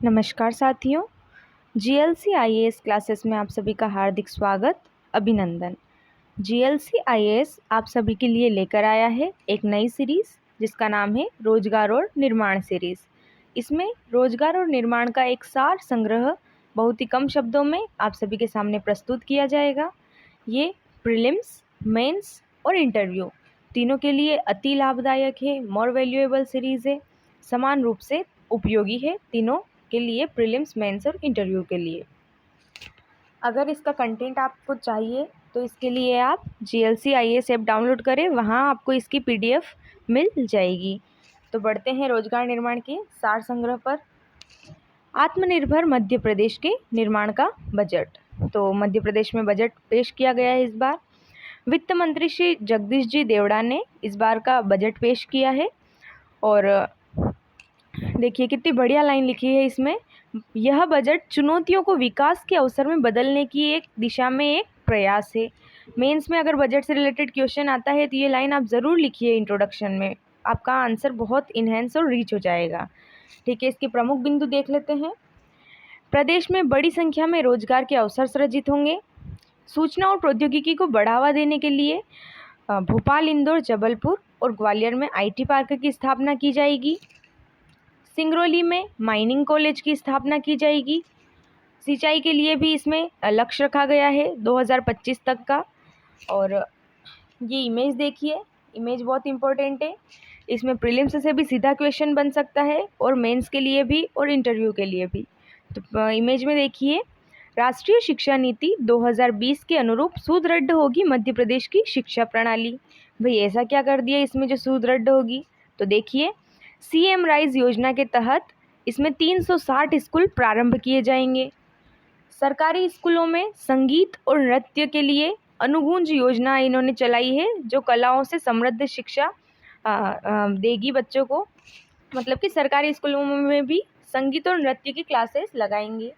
नमस्कार साथियों, GLC IAS classes में आप सभी का हार्दिक स्वागत, अभिनंदन। जीएलसी आईएएस आप सभी के लिए लेकर आया है एक नई सीरीज़ जिसका नाम है रोजगार और निर्माण सीरीज़। इसमें रोजगार और निर्माण का एक सार संग्रह बहुत ही कम शब्दों में आप सभी के सामने प्रस्तुत किया जाएगा। ये प्रीलिम्स, मेंस और इंटरव्यू तीनों के लिए अति लाभदायक है, मोर वैल्यूएबल सीरीज़ है, समान रूप से उपयोगी है तीनों के लिए, प्रीलिम्स, मेंस और इंटरव्यू के लिए। अगर इसका कंटेंट आपको चाहिए तो इसके लिए आप जीएलसी आईएएस ऐप डाउनलोड करें, वहाँ आपको इसकी पीडीएफ मिल जाएगी। तो बढ़ते हैं रोजगार निर्माण के सार संग्रह पर। आत्मनिर्भर मध्य प्रदेश के निर्माण का बजट। तो मध्य प्रदेश में बजट पेश किया गया है इस बार। वित्त मंत्री श्री जगदीश जी देवड़ा ने इस बार का बजट पेश किया है और देखिए कितनी बढ़िया लाइन लिखी है इसमें। यह बजट चुनौतियों को विकास के अवसर में बदलने की एक दिशा में एक प्रयास है। मेंस में अगर बजट से रिलेटेड क्वेश्चन आता है तो ये लाइन आप ज़रूर लिखिए इंट्रोडक्शन में, आपका आंसर बहुत इन्हेंस और रीच हो जाएगा। ठीक है, इसके प्रमुख बिंदु देख लेते हैं। प्रदेश में बड़ी संख्या में रोजगार के अवसर सृजित होंगे। सूचना और प्रौद्योगिकी को बढ़ावा देने के लिए भोपाल, इंदौर, जबलपुर और ग्वालियर में आईटी पार्क की स्थापना की जाएगी। सिंगरौली में माइनिंग कॉलेज की स्थापना की जाएगी। सिंचाई के लिए भी इसमें लक्ष्य रखा गया है 2025 तक का। और ये इमेज देखिए, इमेज बहुत इम्पोर्टेंट है। इसमें प्रीलिम्स से भी सीधा क्वेश्चन बन सकता है और मेंस के लिए भी और इंटरव्यू के लिए भी। तो इमेज में देखिए, राष्ट्रीय शिक्षा नीति 2020 के अनुरूप सुदृढ़ होगी मध्य प्रदेश की शिक्षा प्रणाली। भाई ऐसा क्या कर दिया इसमें जो सुदृढ़ होगी? तो देखिए, सीएम राइज योजना के तहत इसमें 360 स्कूल प्रारंभ किए जाएंगे। सरकारी स्कूलों में संगीत और नृत्य के लिए अनुगूंज योजना इन्होंने चलाई है, जो कलाओं से समृद्ध शिक्षा देगी बच्चों को। मतलब कि सरकारी स्कूलों में भी संगीत और नृत्य की क्लासेस लगाएंगे।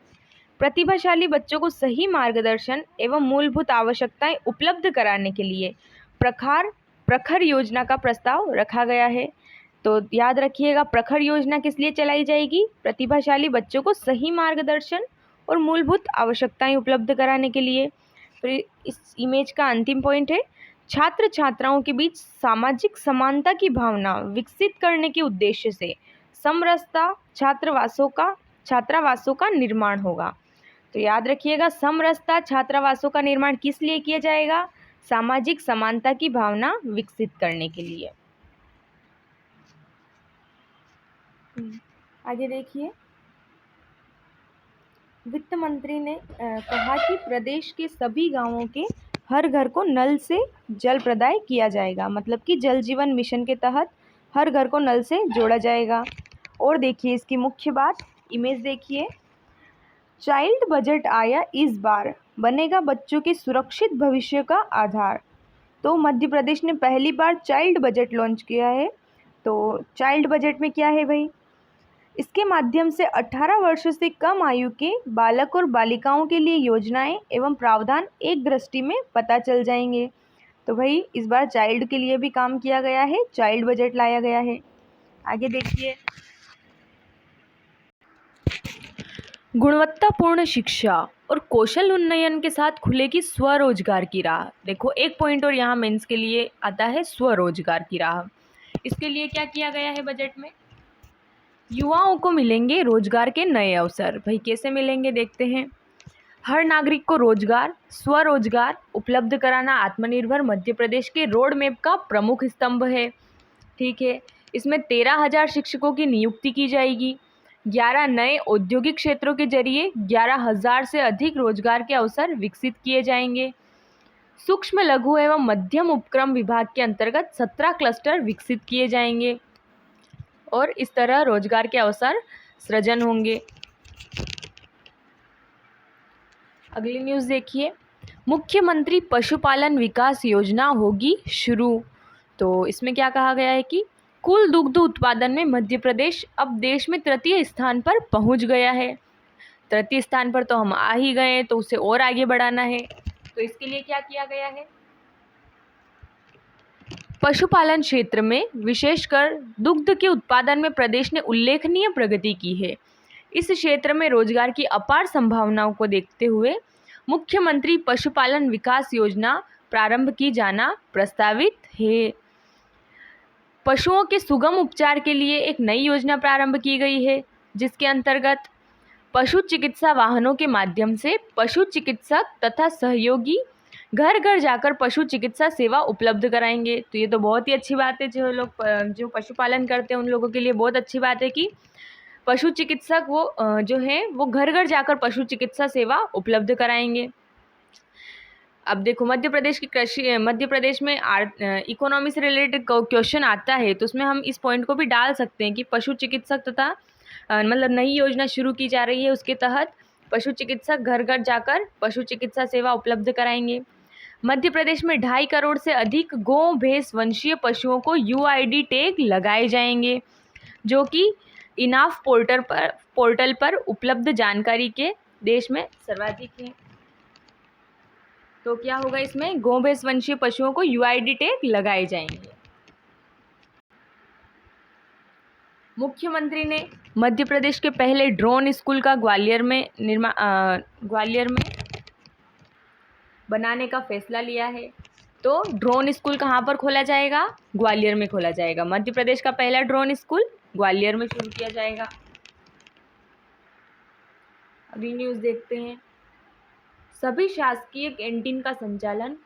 प्रतिभाशाली बच्चों को सही मार्गदर्शन एवं मूलभूत आवश्यकताएं उपलब्ध कराने के लिए प्रखर योजना का प्रस्ताव रखा गया है। तो याद रखिएगा, प्रखर योजना किस लिए चलाई जाएगी? प्रतिभाशाली बच्चों को सही मार्गदर्शन और मूलभूत आवश्यकताएं उपलब्ध कराने के लिए। फिर इस इमेज का अंतिम पॉइंट है, छात्र छात्राओं के बीच सामाजिक समानता की भावना विकसित करने के उद्देश्य से समरसता छात्रावासों का निर्माण होगा। तो याद रखिएगा, समरसता छात्रावासों का निर्माण किस लिए किया जाएगा? सामाजिक समानता की भावना विकसित करने के लिए। आगे देखिए, वित्त मंत्री ने कहा कि प्रदेश के सभी गांवों के हर घर को नल से जल प्रदाय किया जाएगा। मतलब कि जल जीवन मिशन के तहत हर घर को नल से जोड़ा जाएगा। और देखिए इसकी मुख्य बात, इमेज देखिए, चाइल्ड बजट आया इस बार, बनेगा बच्चों के सुरक्षित भविष्य का आधार। तो मध्य प्रदेश ने पहली बार चाइल्ड बजट लॉन्च किया है। तो चाइल्ड बजट में क्या है भाई? इसके माध्यम से 18 वर्ष से कम आयु के बालक और बालिकाओं के लिए योजनाएं एवं प्रावधान एक दृष्टि में पता चल जाएंगे। तो भाई इस बार चाइल्ड के लिए भी काम किया गया है, चाइल्ड बजट लाया गया है। आगे देखिए, गुणवत्तापूर्ण शिक्षा और कौशल उन्नयन के साथ खुलेगी स्वरोजगार की राह। देखो एक पॉइंट और यहाँ मेंस के लिए आता है स्वरोजगार की राह। इसके लिए क्या किया गया है बजट में? युवाओं को मिलेंगे रोजगार के नए अवसर। भाई कैसे मिलेंगे देखते हैं। हर नागरिक को रोजगार, स्वरोजगार उपलब्ध कराना आत्मनिर्भर मध्य प्रदेश के रोड मैप का प्रमुख स्तंभ है। ठीक है, इसमें 13,000 शिक्षकों की नियुक्ति की जाएगी। 11 नए औद्योगिक क्षेत्रों के जरिए 11,000 से अधिक रोजगार के अवसर विकसित किए जाएंगे। सूक्ष्म, लघु एवं मध्यम उपक्रम विभाग के अंतर्गत 17 क्लस्टर विकसित किए जाएंगे और इस तरह रोजगार के अवसर सृजन होंगे। अगली न्यूज़ देखिए, मुख्यमंत्री पशुपालन विकास योजना होगी शुरू। तो इसमें क्या कहा गया है कि कुल दुग्ध उत्पादन में मध्य प्रदेश अब देश में तृतीय स्थान पर पहुंच गया है। तृतीय स्थान पर तो हम आ ही गए, तो उसे और आगे बढ़ाना है। तो इसके लिए क्या किया गया है? पशुपालन क्षेत्र में विशेषकर दुग्ध के उत्पादन में प्रदेश ने उल्लेखनीय प्रगति की है। इस क्षेत्र में रोजगार की अपार संभावनाओं को देखते हुए मुख्यमंत्री पशुपालन विकास योजना प्रारंभ की जाना प्रस्तावित है। पशुओं के सुगम उपचार के लिए एक नई योजना प्रारंभ की गई है, जिसके अंतर्गत पशु चिकित्सा वाहनों के माध्यम से पशु चिकित्सक तथा सहयोगी घर घर जाकर पशु चिकित्सा सेवा उपलब्ध कराएंगे। तो ये तो बहुत ही अच्छी बात है, जो पशुपालन करते हैं उन लोगों के लिए बहुत अच्छी बात है कि पशु चिकित्सक जो है वो घर घर जाकर पशु चिकित्सा सेवा उपलब्ध कराएंगे। अब देखो, मध्य प्रदेश में इकोनॉमी से रिलेटेड क्वेश्चन आता है, तो उसमें हम इस पॉइंट को भी डाल सकते हैं कि पशु चिकित्सक तथा मतलब नई योजना शुरू की जा रही है, उसके तहत पशु चिकित्सक घर घर जाकर पशु चिकित्सा सेवा उपलब्ध कराएंगे। मध्य प्रदेश में 2.5 करोड़ से अधिक गौ भैंस वंशीय पशुओं को UID टैग लगाए जाएंगे, जो कि इनाफ पोर्टल पर उपलब्ध जानकारी के देश में सर्वाधिक है। तो क्या होगा, इसमें गौ भैंस वंशीय पशुओं को UID टैग लगाए जाएंगे। मुख्यमंत्री ने मध्य प्रदेश के पहले ड्रोन स्कूल का ग्वालियर में बनाने का फैसला लिया है। तो ड्रोन स्कूल कहाँ पर खोला जाएगा? ग्वालियर में खोला जाएगा। मध्य प्रदेश का पहला ड्रोन स्कूल ग्वालियर में शुरू किया जाएगा। अभी न्यूज़ देखते हैं। सभी शासकीय कैंटीन का संचालन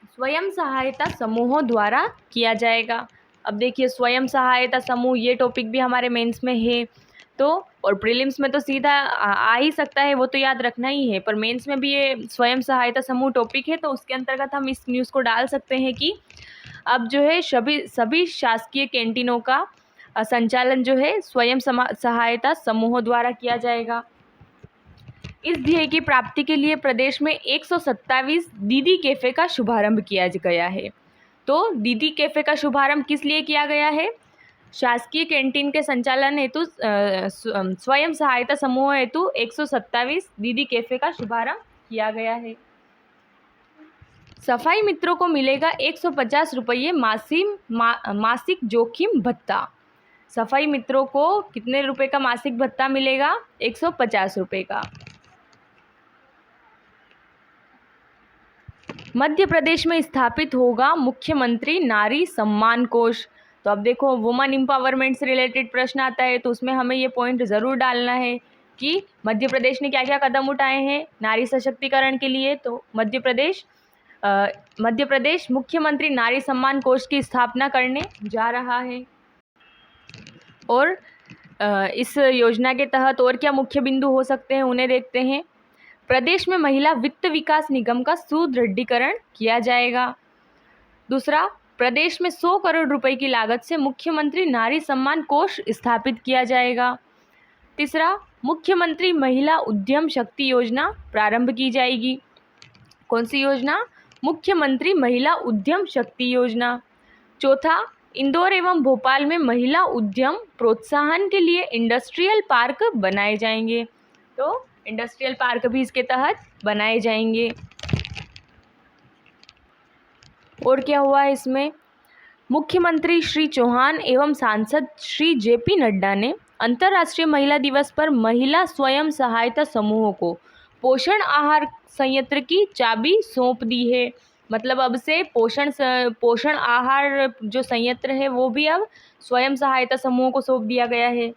स्वयं सहायता समूहों द्वारा किया जाएगा। अब देखिए, स्वयं सहायता समूह, ये टॉपिक भी हमारे मेंस में है, तो और प्रीलिम्स में तो सीधा आ ही सकता है, वो तो याद रखना ही है, पर मेंस में भी ये स्वयं सहायता समूह टॉपिक है, तो उसके अंतर्गत हम इस न्यूज़ को डाल सकते हैं कि अब जो है सभी शासकीय कैंटीनों का संचालन जो है स्वयं सहायता समूहों द्वारा किया जाएगा। इस ध्येय की प्राप्ति के लिए प्रदेश में 127 दीदी कैफ़े का शुभारंभ किया गया है। तो दीदी कैफ़े का शुभारंभ किस लिए किया गया है? शासकीय कैंटीन के संचालन हेतु स्वयं सहायता समूह हेतु 127 दीदी कैफ़े का शुभारंभ किया गया है। सफाई मित्रों को मिलेगा 150 रुपये मासिक जोखिम भत्ता। सफाई मित्रों को कितने रुपए का मासिक भत्ता मिलेगा? 150 रुपये का। मध्य प्रदेश में स्थापित होगा मुख्यमंत्री नारी सम्मान कोष। तो अब देखो, वुमन एम्पावरमेंट से रिलेटेड प्रश्न आता है, तो उसमें हमें ये पॉइंट ज़रूर डालना है कि मध्य प्रदेश ने क्या क्या कदम उठाए हैं नारी सशक्तिकरण के लिए। तो मध्य प्रदेश मुख्यमंत्री नारी सम्मान कोष की स्थापना करने जा रहा है। और इस योजना के तहत और क्या मुख्य बिंदु हो सकते हैं, उन्हें देखते हैं। प्रदेश में महिला वित्त विकास निगम का सुदृढ़ीकरण किया जाएगा। दूसरा, प्रदेश में 100 करोड़ रुपए की लागत से मुख्यमंत्री नारी सम्मान कोष स्थापित किया जाएगा। तीसरा, मुख्यमंत्री महिला उद्यम शक्ति योजना प्रारंभ की जाएगी। कौन सी योजना? मुख्यमंत्री महिला उद्यम शक्ति योजना। चौथा, इंदौर एवं भोपाल में महिला उद्यम प्रोत्साहन के लिए इंडस्ट्रियल पार्क बनाए जाएंगे। तो इंडस्ट्रियल पार्क भी इसके तहत बनाए जाएंगे। और क्या हुआ है इसमें? मुख्यमंत्री श्री चौहान एवं सांसद श्री JP नड्डा ने अंतर्राष्ट्रीय महिला दिवस पर महिला स्वयं सहायता समूहों को पोषण आहार संयंत्र की चाबी सौंप दी है। मतलब अब से पोषण आहार जो संयंत्र है वो भी अब स्वयं सहायता समूहों को सौंप दिया गया है।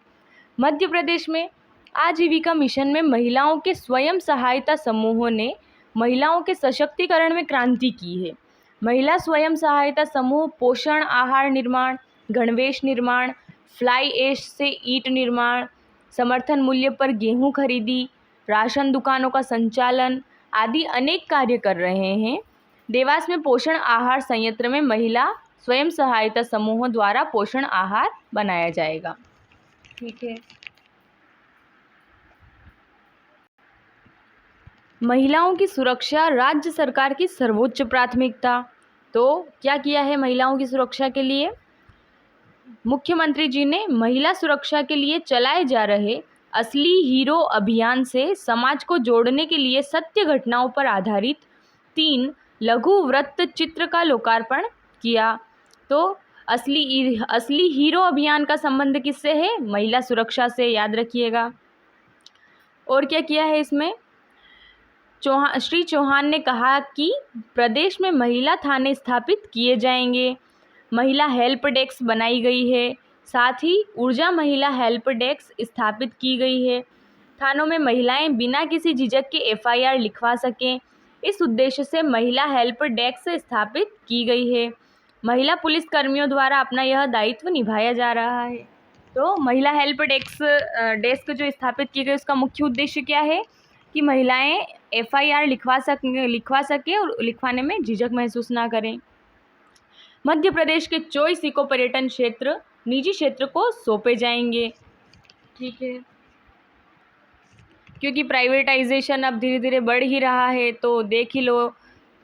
मध्य प्रदेश में आजीविका मिशन में महिलाओं के स्वयं सहायता समूहों ने महिलाओं के सशक्तिकरण में क्रांति की है। महिला स्वयं सहायता समूह पोषण आहार निर्माण, गणवेश निर्माण, फ्लाई ऐश से ईंट निर्माण, समर्थन मूल्य पर गेहूं खरीदी, राशन दुकानों का संचालन आदि अनेक कार्य कर रहे हैं। देवास में पोषण आहार संयंत्र में महिला स्वयं सहायता समूहों द्वारा पोषण आहार बनाया जाएगा। ठीक है। महिलाओं की सुरक्षा राज्य सरकार की सर्वोच्च प्राथमिकता। तो क्या किया है महिलाओं की सुरक्षा के लिए? मुख्यमंत्री जी ने महिला सुरक्षा के लिए चलाए जा रहे असली हीरो अभियान से समाज को जोड़ने के लिए सत्य घटनाओं पर आधारित 3 लघु वृत्त चित्र का लोकार्पण किया। तो असली हीरो अभियान का संबंध किससे है? महिला सुरक्षा से, याद रखिएगा। और क्या किया है इसमें, श्री चौहान ने कहा कि प्रदेश में महिला थाने स्थापित किए जाएंगे, महिला हेल्प डेस्क बनाई गई है, साथ ही ऊर्जा महिला हेल्प डेस्क स्थापित की गई है, थानों में महिलाएं बिना किसी झिझक के एफआईआर लिखवा सकें, इस उद्देश्य से महिला हेल्प डेस्क स्थापित की गई है, महिला पुलिस कर्मियों द्वारा अपना यह दायित्व निभाया जा रहा है। तो महिला हेल्प डेस्क जो स्थापित की गई उसका मुख्य उद्देश्य क्या है कि महिलाएं एफआईआर लिखवा सकें और लिखवाने में झिझक महसूस ना करें। मध्य प्रदेश के 24 इको पर्यटन क्षेत्र निजी क्षेत्र को सौंपे जाएंगे। ठीक है, क्योंकि प्राइवेटाइजेशन अब धीरे धीरे बढ़ ही रहा है, तो देख ही लो,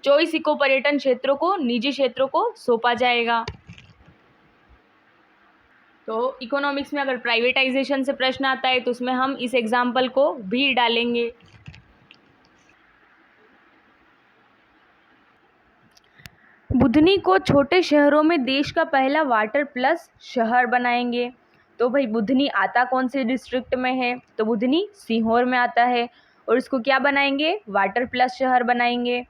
24 इको पर्यटन क्षेत्रों को निजी क्षेत्रों को सौंपा जाएगा। तो इकोनॉमिक्स में अगर प्राइवेटाइजेशन से प्रश्न आता है तो उसमें हम इस एग्जाम्पल को भी डालेंगे। बुधनी को छोटे शहरों में देश का पहला वाटर प्लस शहर बनाएंगे। तो भाई बुधनी आता कौन से डिस्ट्रिक्ट में है, तो बुधनी सीहोर में आता है, और इसको क्या बनाएंगे, वाटर प्लस शहर बनाएंगे।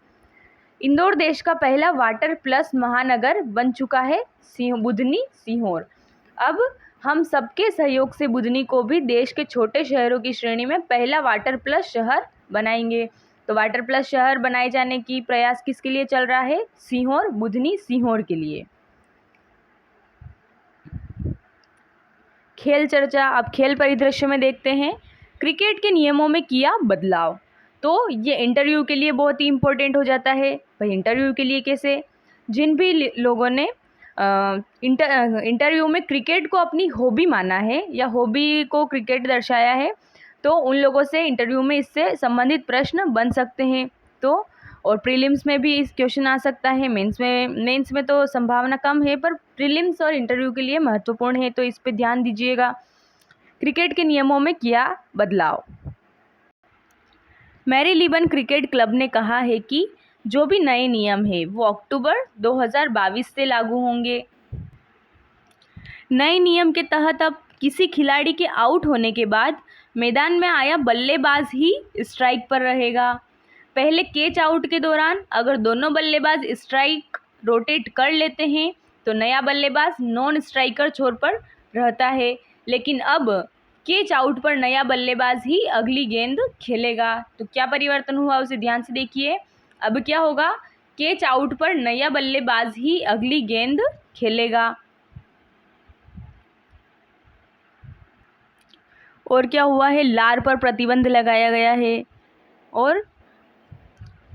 इंदौर देश का पहला वाटर प्लस महानगर बन चुका है, बुधनी सीहोर। अब हम सबके सहयोग से बुधनी को भी देश के छोटे शहरों की श्रेणी में पहला वाटर प्लस शहर बनाएंगे। तो वाटर प्लस शहर बनाए जाने की प्रयास किसके लिए चल रहा है, सीहोर, बुधनी सीहोर के लिए। खेल चर्चा, अब खेल परिदृश्य में देखते हैं, क्रिकेट के नियमों में किया बदलाव। तो ये इंटरव्यू के लिए बहुत ही इम्पोर्टेंट हो जाता है। भाई इंटरव्यू के लिए कैसे, जिन भी लोगों ने इंटरव्यू में क्रिकेट को अपनी हॉबी माना है या हॉबी को क्रिकेट दर्शाया है, तो उन लोगों से इंटरव्यू में इससे संबंधित प्रश्न बन सकते हैं। तो और प्रीलिम्स में भी इस क्वेश्चन आ सकता है, मेंस में तो संभावना कम है, पर प्रीलिम्स और इंटरव्यू के लिए महत्वपूर्ण है, तो इस पे ध्यान दीजिएगा। क्रिकेट के नियमों में किया बदलाव। मैरीलिबन क्रिकेट क्लब ने कहा है कि जो भी नए नियम है वो अक्टूबर 2022 से लागू होंगे। नए नियम के तहत अब किसी खिलाड़ी के आउट होने के बाद मैदान में आया बल्लेबाज ही स्ट्राइक पर रहेगा। पहले कैच आउट के दौरान अगर दोनों बल्लेबाज स्ट्राइक रोटेट कर लेते हैं तो नया बल्लेबाज नॉन स्ट्राइकर छोर पर रहता है, लेकिन अब कैच आउट पर नया बल्लेबाज ही अगली गेंद खेलेगा। तो क्या परिवर्तन हुआ उसे ध्यान से देखिए। अब क्या होगा, कैच आउट पर नया बल्लेबाज ही अगली गेंद खेलेगा। और क्या हुआ है, लार पर प्रतिबंध लगाया गया है और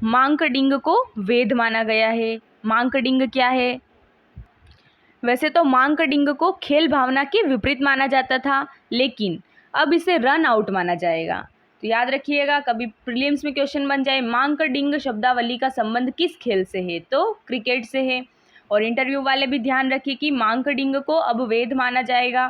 मांकडिंग को वैध माना गया है। मांकडिंग क्या है, वैसे तो मांकडिंग को खेल भावना के विपरीत माना जाता था, लेकिन अब इसे रन आउट माना जाएगा। तो याद रखिएगा, कभी प्रीलिम्स में क्वेश्चन बन जाए मांकडिंग शब्दावली का संबंध किस खेल से है, तो क्रिकेट से है। और इंटरव्यू वाले भी ध्यान रखिए कि मांकडिंग को अब वैध माना जाएगा,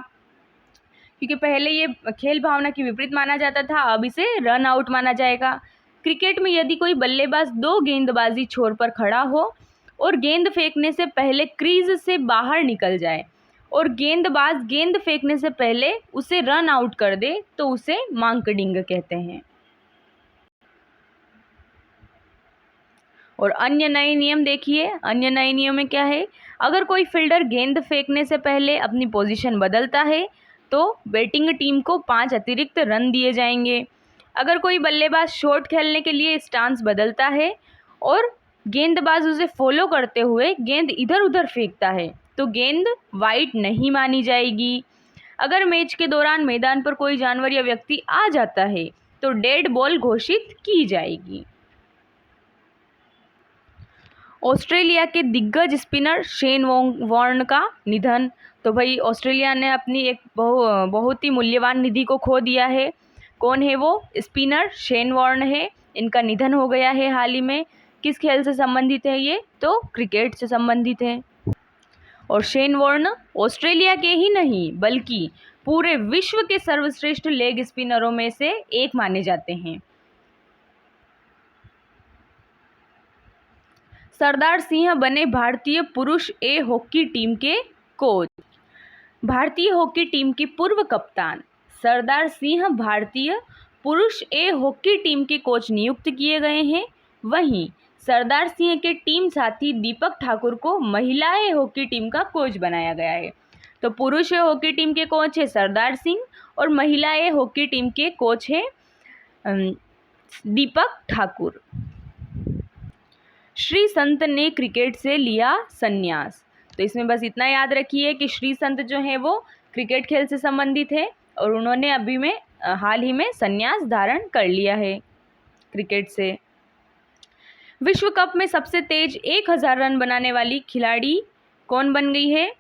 क्योंकि पहले ये खेल भावना के विपरीत माना जाता था, अब इसे रन आउट माना जाएगा। क्रिकेट में यदि कोई बल्लेबाज 2 गेंदबाजी छोर पर खड़ा हो और गेंद फेंकने से पहले क्रीज से बाहर निकल जाए और गेंदबाज गेंद फेंकने से पहले उसे रन आउट कर दे तो उसे मांकडिंग कहते हैं। और अन्य नए नियम देखिए, अन्य नए नियम में क्या है, अगर कोई फील्डर गेंद फेंकने से पहले अपनी पोजीशन बदलता है तो बैटिंग टीम को 5 अतिरिक्त रन दिए जाएंगे। अगर कोई बल्लेबाज शॉट खेलने के लिए स्टांस बदलता है और गेंदबाज उसे फॉलो करते हुए गेंद इधर उधर फेंकता है तो गेंद वाइड नहीं मानी जाएगी। अगर मैच के दौरान मैदान पर कोई जानवर या व्यक्ति आ जाता है तो डेड बॉल घोषित की जाएगी। ऑस्ट्रेलिया के दिग्गज स्पिनर शेन वॉर्न का निधन। तो भाई ऑस्ट्रेलिया ने अपनी एक बहुत ही मूल्यवान निधि को खो दिया है। कौन है वो, स्पिनर शेन वॉर्न है। इनका निधन हो गया है हाल ही में। किस खेल से संबंधित है ये, तो क्रिकेट से संबंधित है। और शेन वॉर्न ऑस्ट्रेलिया के ही नहीं बल्कि पूरे विश्व के सर्वश्रेष्ठ लेग स्पिनरों में से एक माने जाते हैं। सरदार सिंह बने भारतीय पुरुष ए हॉकी टीम के कोच। भारतीय हॉकी टीम के पूर्व कप्तान सरदार सिंह भारतीय पुरुष ए हॉकी टीम के कोच नियुक्त किए गए हैं। वहीं सरदार सिंह के टीम साथी दीपक ठाकुर को महिला ए हॉकी टीम का कोच बनाया गया है। तो पुरुष ए हॉकी टीम के कोच है सरदार सिंह और महिला ए हॉकी टीम के कोच है दीपक ठाकुर। श्री संत ने क्रिकेट से लिया संन्यास। तो इसमें बस इतना याद रखिए कि श्री संत जो है वो क्रिकेट खेल से संबंधित है और उन्होंने हाल ही में संन्यास धारण कर लिया है क्रिकेट से। विश्व कप में सबसे तेज 1000 रन बनाने वाली खिलाड़ी कौन बन गई है?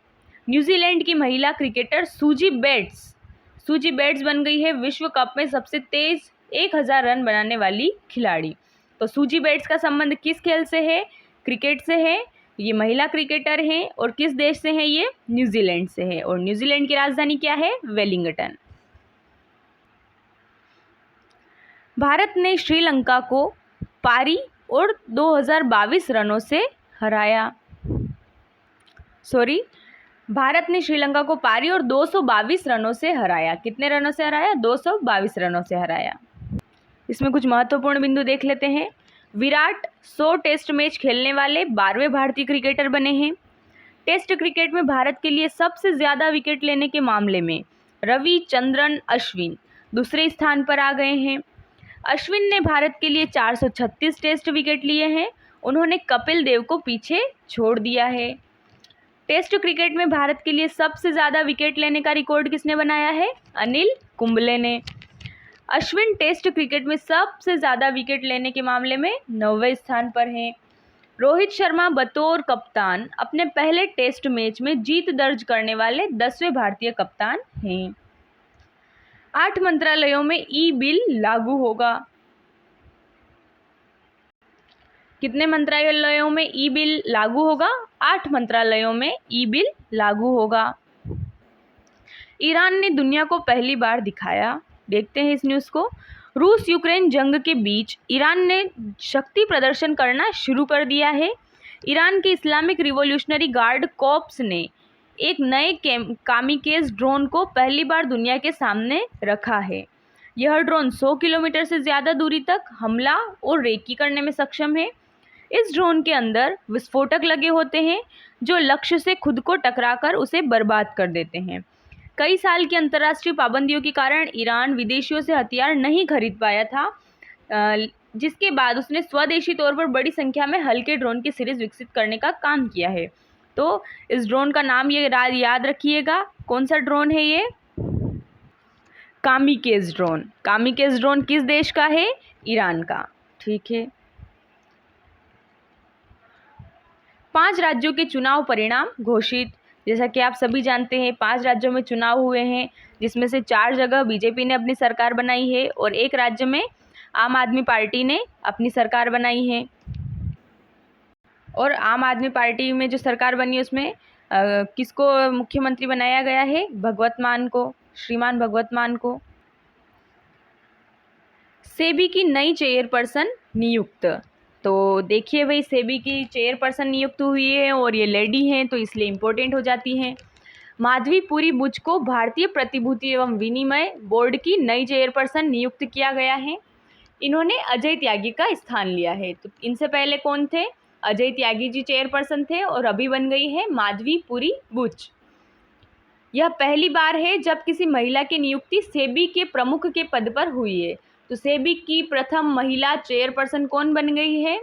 न्यूजीलैंड की महिला क्रिकेटर सूजी बेट्स बन गई है विश्व कप में सबसे तेज 1000 रन बनाने वाली खिलाड़ी। तो सूजी बेट्स का संबंध किस खेल से है? क्रिकेट से है। ये महिला क्रिकेटर हैं और किस देश से हैं? ये न्यूजीलैंड से है और न्यूजीलैंड की राजधानी क्या है? वेलिंगटन। भारत ने श्रीलंका को पारी और 2022 रनों से हराया। भारत ने श्रीलंका को पारी और 222 रनों से हराया। कितने रनों से हराया? 222 रनों से हराया। इसमें कुछ महत्वपूर्ण बिंदु देख लेते हैं। विराट 100 टेस्ट मैच खेलने वाले 12वें भारतीय क्रिकेटर बने हैं। टेस्ट क्रिकेट में भारत के लिए सबसे ज़्यादा विकेट लेने के मामले में रविचंद्रन अश्विन दूसरे स्थान पर आ गए हैं। अश्विन ने भारत के लिए 436 टेस्ट विकेट लिए हैं। उन्होंने कपिल देव को पीछे छोड़ दिया है। टेस्ट क्रिकेट में भारत के लिए सबसे ज़्यादा विकेट लेने का रिकॉर्ड किसने बनाया है? अनिल कुंबले ने। अश्विन टेस्ट क्रिकेट में सबसे ज़्यादा विकेट लेने के मामले में 9वें स्थान पर हैं। रोहित शर्मा बतौर कप्तान अपने पहले टेस्ट मैच में जीत दर्ज करने वाले 10वें भारतीय कप्तान हैं। 8 मंत्रालयों में ई बिल लागू होगा। कितने मंत्रालयों में ई बिल लागू होगा? 8 मंत्रालयों में ई बिल लागू होगा। ईरान ने दुनिया को पहली बार दिखाया। देखते हैं इस न्यूज़ को। रूस यूक्रेन जंग के बीच ईरान ने शक्ति प्रदर्शन करना शुरू कर दिया है। ईरान के इस्लामिक रिवॉल्यूशनरी गार्ड कॉर्प्स ने एक नए कामिकेज ड्रोन को पहली बार दुनिया के सामने रखा है। यह ड्रोन 100 किलोमीटर से ज़्यादा दूरी तक हमला और रेकी करने में सक्षम है। इस ड्रोन के अंदर विस्फोटक लगे होते हैं जो लक्ष्य से खुद को टकराकर उसे बर्बाद कर देते हैं। कई साल की अंतर्राष्ट्रीय पाबंदियों के कारण ईरान विदेशियों से हथियार नहीं खरीद पाया था, जिसके बाद उसने स्वदेशी तौर पर बड़ी संख्या में हल्के ड्रोन की सीरीज विकसित करने का काम किया है। तो इस ड्रोन का नाम ये याद रखिएगा। कौन सा ड्रोन है ये? Kamikaze drone. कामिकेज ड्रोन किस देश का है? ईरान का। ठीक है। 5 राज्यों के चुनाव परिणाम घोषित। जैसा कि आप सभी जानते हैं 5 राज्यों में चुनाव हुए हैं, जिसमें से 4 जगह बीजेपी ने अपनी सरकार बनाई है और 1 राज्य में आम आदमी पार्टी ने अपनी सरकार बनाई है। और आम आदमी पार्टी में जो सरकार बनी उसमें किसको मुख्यमंत्री बनाया गया है? भगवत मान को, श्रीमान भगवत मान को। सेबी की नई चेयरपर्सन नियुक्त। तो देखिए भाई, सेबी की चेयरपर्सन नियुक्त हुई है और ये लेडी हैं तो इसलिए इम्पोर्टेंट हो जाती हैं। माधवीपुरी बुच को भारतीय प्रतिभूति एवं विनिमय बोर्ड की नई चेयरपर्सन नियुक्त किया गया है। इन्होंने अजय त्यागी का स्थान लिया है। तो इनसे पहले कौन थे? अजय त्यागी जी चेयरपर्सन थे और अभी बन गई है माधवीपुरी बुच। यह पहली बार है जब किसी महिला की नियुक्ति सेबी के प्रमुख के पद पर हुई है। तो सेबी की प्रथम महिला चेयरपर्सन कौन बन गई है?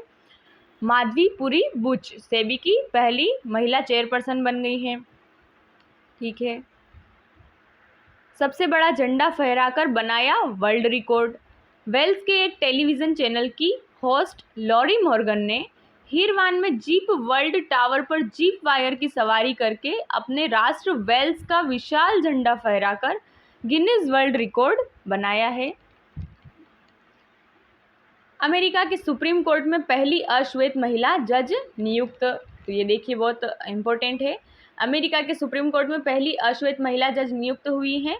माधवीपुरी बुच सेबी की पहली महिला चेयरपर्सन बन गई है। ठीक है। सबसे बड़ा झंडा फहराकर बनाया वर्ल्ड रिकॉर्ड। वेल्स के एक टेलीविज़न चैनल की होस्ट लॉरी मॉर्गन ने हीरवान में जीप वर्ल्ड टावर पर जीप वायर की सवारी करके अपने राष्ट्र वेल्स का विशाल झंडा फहराकर गिनीज वर्ल्ड रिकॉर्ड बनाया है। अमेरिका के सुप्रीम कोर्ट में पहली अश्वेत महिला जज नियुक्त। तो ये देखिए बहुत इम्पोर्टेंट है। अमेरिका के सुप्रीम कोर्ट में पहली अश्वेत महिला जज नियुक्त हुई हैं।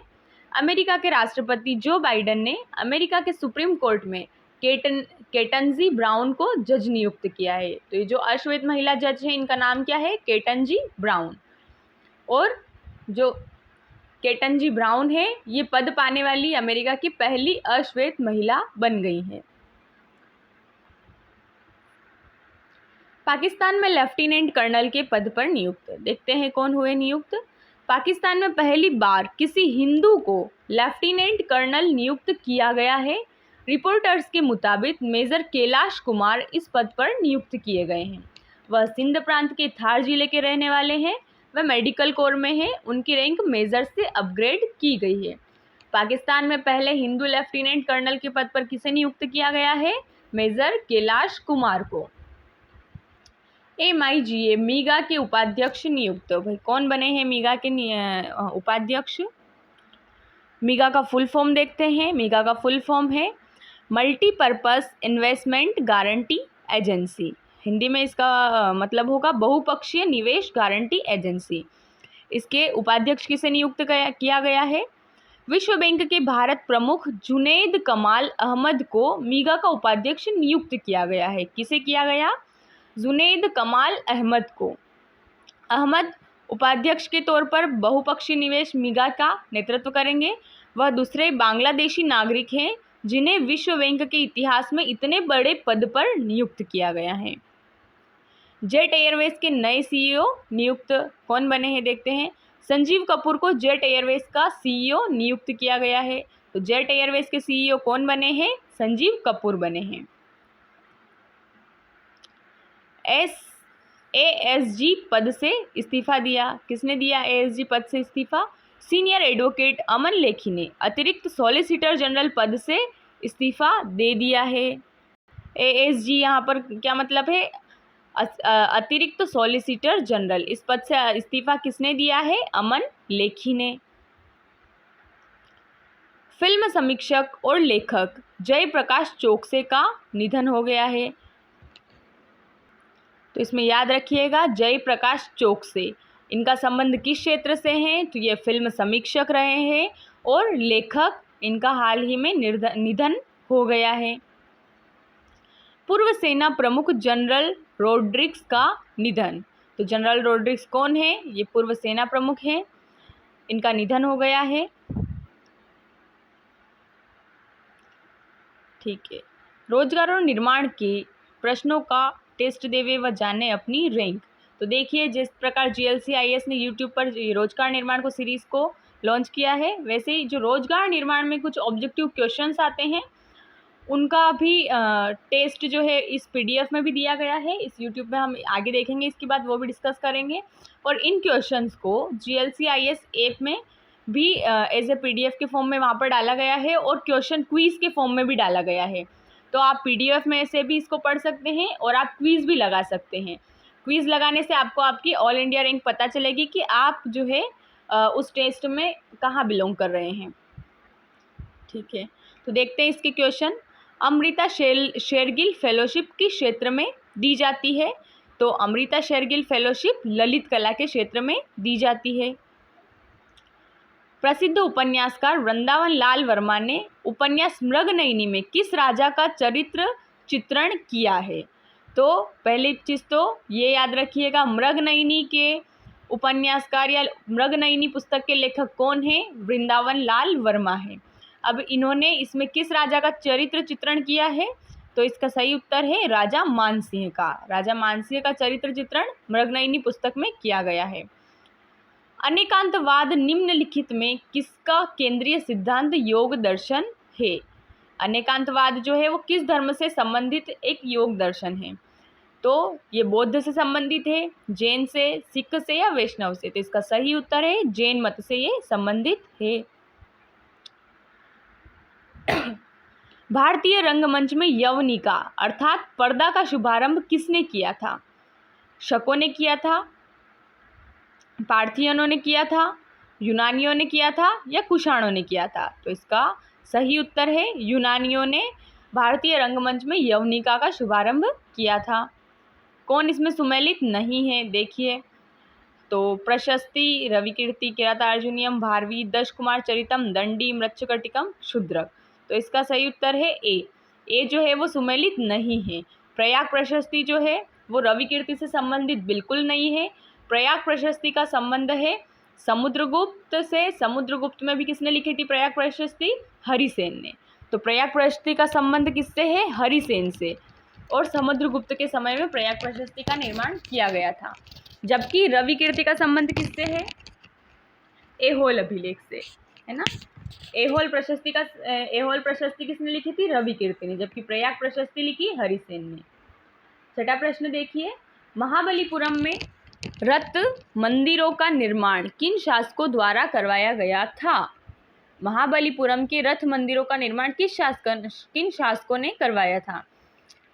अमेरिका के राष्ट्रपति जो बाइडेन ने अमेरिका के सुप्रीम कोर्ट में केटनजी ब्राउन को जज नियुक्त किया है। तो ये जो अश्वेत महिला जज हैं इनका नाम क्या है? केटनजी ब्राउन। और जो केटनजी ब्राउन है, ये पद पाने वाली अमेरिका की पहली अश्वेत महिला बन गई हैं। पाकिस्तान में लेफ्टिनेंट कर्नल के पद पर नियुक्त, देखते हैं कौन हुए नियुक्त। पाकिस्तान में पहली बार किसी हिंदू को लेफ्टिनेंट कर्नल नियुक्त किया गया है। रिपोर्टर्स के मुताबिक मेजर कैलाश कुमार इस पद पर नियुक्त किए गए हैं। वह सिंध प्रांत के थार जिले के रहने वाले हैं। वह मेडिकल कोर में हैं। उनकी रैंक मेजर से अपग्रेड की गई है। पाकिस्तान में पहले हिंदू लेफ्टिनेंट कर्नल के पद पर किसे नियुक्त किया गया है? मेजर कैलाश कुमार को। MIGA मीगा के उपाध्यक्ष नियुक्त, भाई कौन बने हैं मीगा के उपाध्यक्ष? मीगा का फुल फॉर्म देखते हैं। मीगा का फुल फॉर्म है multipurpose investment guarantee agency. Hindi में इसका मतलब होगा बहुपक्षीय निवेश गारंटी एजेंसी। इसके उपाध्यक्ष किसे नियुक्त किया गया है? विश्व बैंक के भारत प्रमुख जुनैद कमाल अहमद को मीगा का उपाध्यक्ष नियुक्त किया गया है। किसे किया गया? जुनैद कमाल अहमद को। अहमद उपाध्यक्ष के तौर पर बहुपक्षीय निवेश मीगा का नेतृत्व करेंगे। वह दूसरे बांग्लादेशी नागरिक हैं जिन्हें विश्व बैंक के इतिहास में इतने बड़े पद पर नियुक्त किया गया है। जेट एयरवेज के नए CEO नियुक्त कौन बने हैं देखते हैं। संजीव कपूर को जेट एयरवेज का CEO नियुक्त किया गया है। तो जेट एयरवेज के CEO कौन बने हैं? संजीव कपूर बने हैं। ASG पद से इस्तीफा दिया। किसने दिया ASG पद से इस्तीफा? सीनियर एडवोकेट अमन लेखी ने अतिरिक्त सॉलिसिटर जनरल पद से इस्तीफा दे दिया है। ASG यहाँ पर क्या मतलब है? अतिरिक्त सॉलिसिटर जनरल, इस पद से इस्तीफा किसने दिया है? अमन लेखी ने। फिल्म समीक्षक और लेखक जयप्रकाश चोकसे का निधन हो गया है। तो इसमें याद रखिएगा जयप्रकाश चोकसे, इनका संबंध किस क्षेत्र से है? तो ये फिल्म समीक्षक रहे हैं और लेखक इनका हाल ही में निधन हो गया है। पूर्व सेना प्रमुख जनरल रोड्रिक्स का निधन। तो जनरल रोड्रिक्स कौन है? ये पूर्व सेना प्रमुख हैं, इनका निधन हो गया है। ठीक है। रोजगार और निर्माण के प्रश्नों का टेस्ट देवे व जाने अपनी रैंक। तो देखिए जिस प्रकार GLC IAS ने YouTube पर रोजगार निर्माण को सीरीज़ को लॉन्च किया है, वैसे ही जो रोजगार निर्माण में कुछ ऑब्जेक्टिव क्वेश्चंस आते हैं उनका भी टेस्ट जो है इस PDF में भी दिया गया है। इस YouTube में हम आगे देखेंगे, इसके बाद वो भी डिस्कस करेंगे। और इन क्वेश्चंस को GLC IAS ऐप में भी एज ए PDF के फॉर्म में वहाँ पर डाला गया है और क्वेश्चन क्विज़ के फॉर्म में भी डाला गया है। तो आप PDF में से भी इसको पढ़ सकते हैं और आप क्विज़ भी लगा सकते हैं। क्विज़ लगाने से आपको आपकी ऑल इंडिया रैंक पता चलेगी कि आप जो है उस टेस्ट में कहाँ बिलोंग कर रहे हैं। ठीक है, तो देखते हैं इसके क्वेश्चन। अमृता शेरगिल फेलोशिप किस क्षेत्र में दी जाती है? तो अमृता शेरगिल फेलोशिप ललित कला के क्षेत्र में दी जाती है। प्रसिद्ध उपन्यासकार वृंदावन लाल वर्मा ने उपन्यास मृगनयनी में किस राजा का चरित्र चित्रण किया है? तो पहली चीज़ तो ये याद रखिएगा, मृगनयनी के उपन्यासकार या मृगनयनी पुस्तक के लेखक कौन हैं? वृंदावन लाल वर्मा है। अब इन्होंने इसमें किस राजा का चरित्र चित्रण किया है? तो इसका सही उत्तर है राजा मानसिंह का। राजा मानसिंह का चरित्र चित्रण मृगनयनी पुस्तक में किया गया है। अनेकांतवाद निम्नलिखित में किसका केंद्रीय सिद्धांत योग दर्शन है? अनेकांतवाद जो है वो किस धर्म से संबंधित एक योग दर्शन है? तो ये बौद्ध से संबंधित है, जैन से, सिख से या वैष्णव से? तो इसका सही उत्तर है जैन मत से ये संबंधित है। भारतीय रंगमंच में यवनिका अर्थात पर्दा का शुभारंभ किसने किया था? शकों ने किया था, पार्थियनों ने किया था, यूनानियों ने किया था या कुषाणों ने किया था? तो इसका सही उत्तर है यूनानियों ने भारतीय रंगमंच में यवनिका का शुभारंभ किया था। कौन इसमें सुमेलित नहीं है? देखिए तो प्रशस्ति, रविकीर्ति, किरातार्जुनीयम, भारवी, दश कुमार चरितम, दंडी, मृच्छकटिकम, शूद्रक। तो इसका सही उत्तर है ए जो है वो सुमेलित नहीं है। प्रयाग प्रशस्ति जो है वो रविकीर्ति से संबंधित बिल्कुल नहीं है। प्रयाग प्रशस्ति का संबंध है समुद्रगुप्त में भी किसने लिखी थी प्रयाग प्रशस्ति? हरिसेन ने। तो प्रयाग प्रशस्ति का संबंध किससे है? हरिसेन से। और समुद्रगुप्त के समय में प्रयाग प्रशस्ति का निर्माण किया गया था। जबकि रवि कीर्ति का संबंध किससे है? ऐहोल अभिलेख से, है ना। ऐहोल प्रशस्ति किसने लिखी थी? रवि कीर्ति ने। जबकि प्रयाग प्रशस्ति लिखी हरिसेन ने। छठा प्रश्न देखिए, महाबलीपुरम में रथ मंदिरों का निर्माण किन शासकों द्वारा करवाया गया था? महाबलीपुरम के रथ मंदिरों का निर्माण किन शासकों ने करवाया था?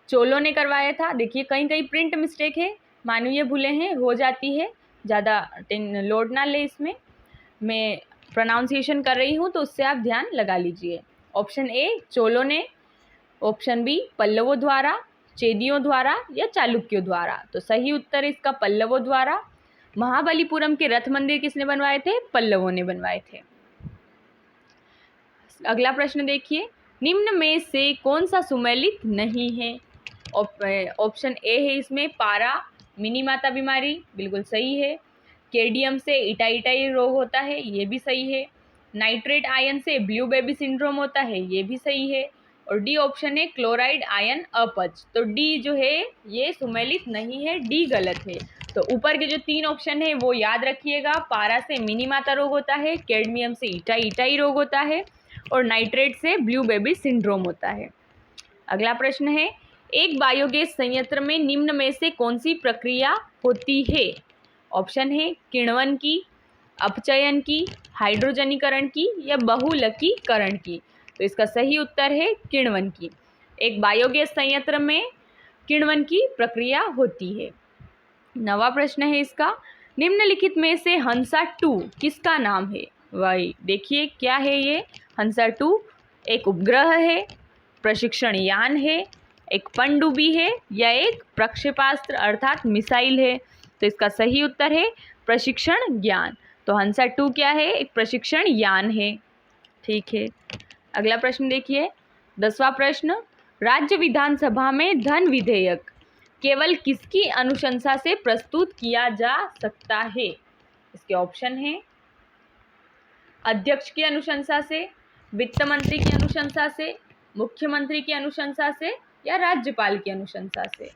चोलों ने करवाया था। देखिए कहीं कहीं प्रिंट मिस्टेक है, मानवीय भूलें हैं, हो जाती है, ज़्यादा लोड ना ले इसमें, मैं प्रोनाउंसिएशन कर रही हूँ तो उससे आप ध्यान लगा लीजिए। ऑप्शन ए चोलों ने, ऑप्शन बी पल्लवों द्वारा, चेदियों द्वारा या चालुक्यों द्वारा। तो सही उत्तर है इसका पल्लवों द्वारा। महाबलीपुरम के रथ मंदिर किसने बनवाए थे? पल्लवों ने बनवाए थे। अगला प्रश्न देखिए, निम्न में से कौन सा सुमेलित नहीं है? ऑप्शन ए है इसमें पारा मिनीमाता बीमारी, बिल्कुल सही है। केडियम से इटाइटाई रोग होता है, ये भी सही है। नाइट्रेट आयन से ब्लू बेबी सिंड्रोम होता है, ये भी सही है। और डी ऑप्शन है क्लोराइड आयन अपच। तो डी जो है ये सुमेलित नहीं है, डी गलत है। तो ऊपर के जो 3 ऑप्शन है वो याद रखिएगा। पारा से मिनीमाता रोग होता है, कैडमियम से इटाइटाई रोग होता है और नाइट्रेट से ब्लू बेबी सिंड्रोम होता है। अगला प्रश्न है, एक बायोगैस संयंत्र में निम्न में से कौन सी प्रक्रिया होती है? ऑप्शन है किण्वन की, अपचयन की, हाइड्रोजनीकरण की या बहुलकीकरण की। तो इसका सही उत्तर है किण्वन की। एक बायोगैस संयंत्र में किण्वन की प्रक्रिया होती है। नवा प्रश्न है इसका, निम्नलिखित में से हंसा 2 किसका नाम है? वही देखिए क्या है ये। हंसा 2 एक उपग्रह है, प्रशिक्षण यान है, एक पनडुब्बी है या एक प्रक्षेपास्त्र अर्थात मिसाइल है। तो इसका सही उत्तर है प्रशिक्षण यान। तो हंसा 2 क्या है? एक प्रशिक्षण यान है। ठीक है, अगला प्रश्न देखिए, 10वां प्रश्न, राज्य विधानसभा में धन विधेयक केवल किसकी अनुशंसा से प्रस्तुत किया जा सकता है? इसके ऑप्शन है अध्यक्ष की अनुशंसा से, वित्त मंत्री की अनुशंसा से, मुख्यमंत्री की अनुशंसा से या राज्यपाल की अनुशंसा से।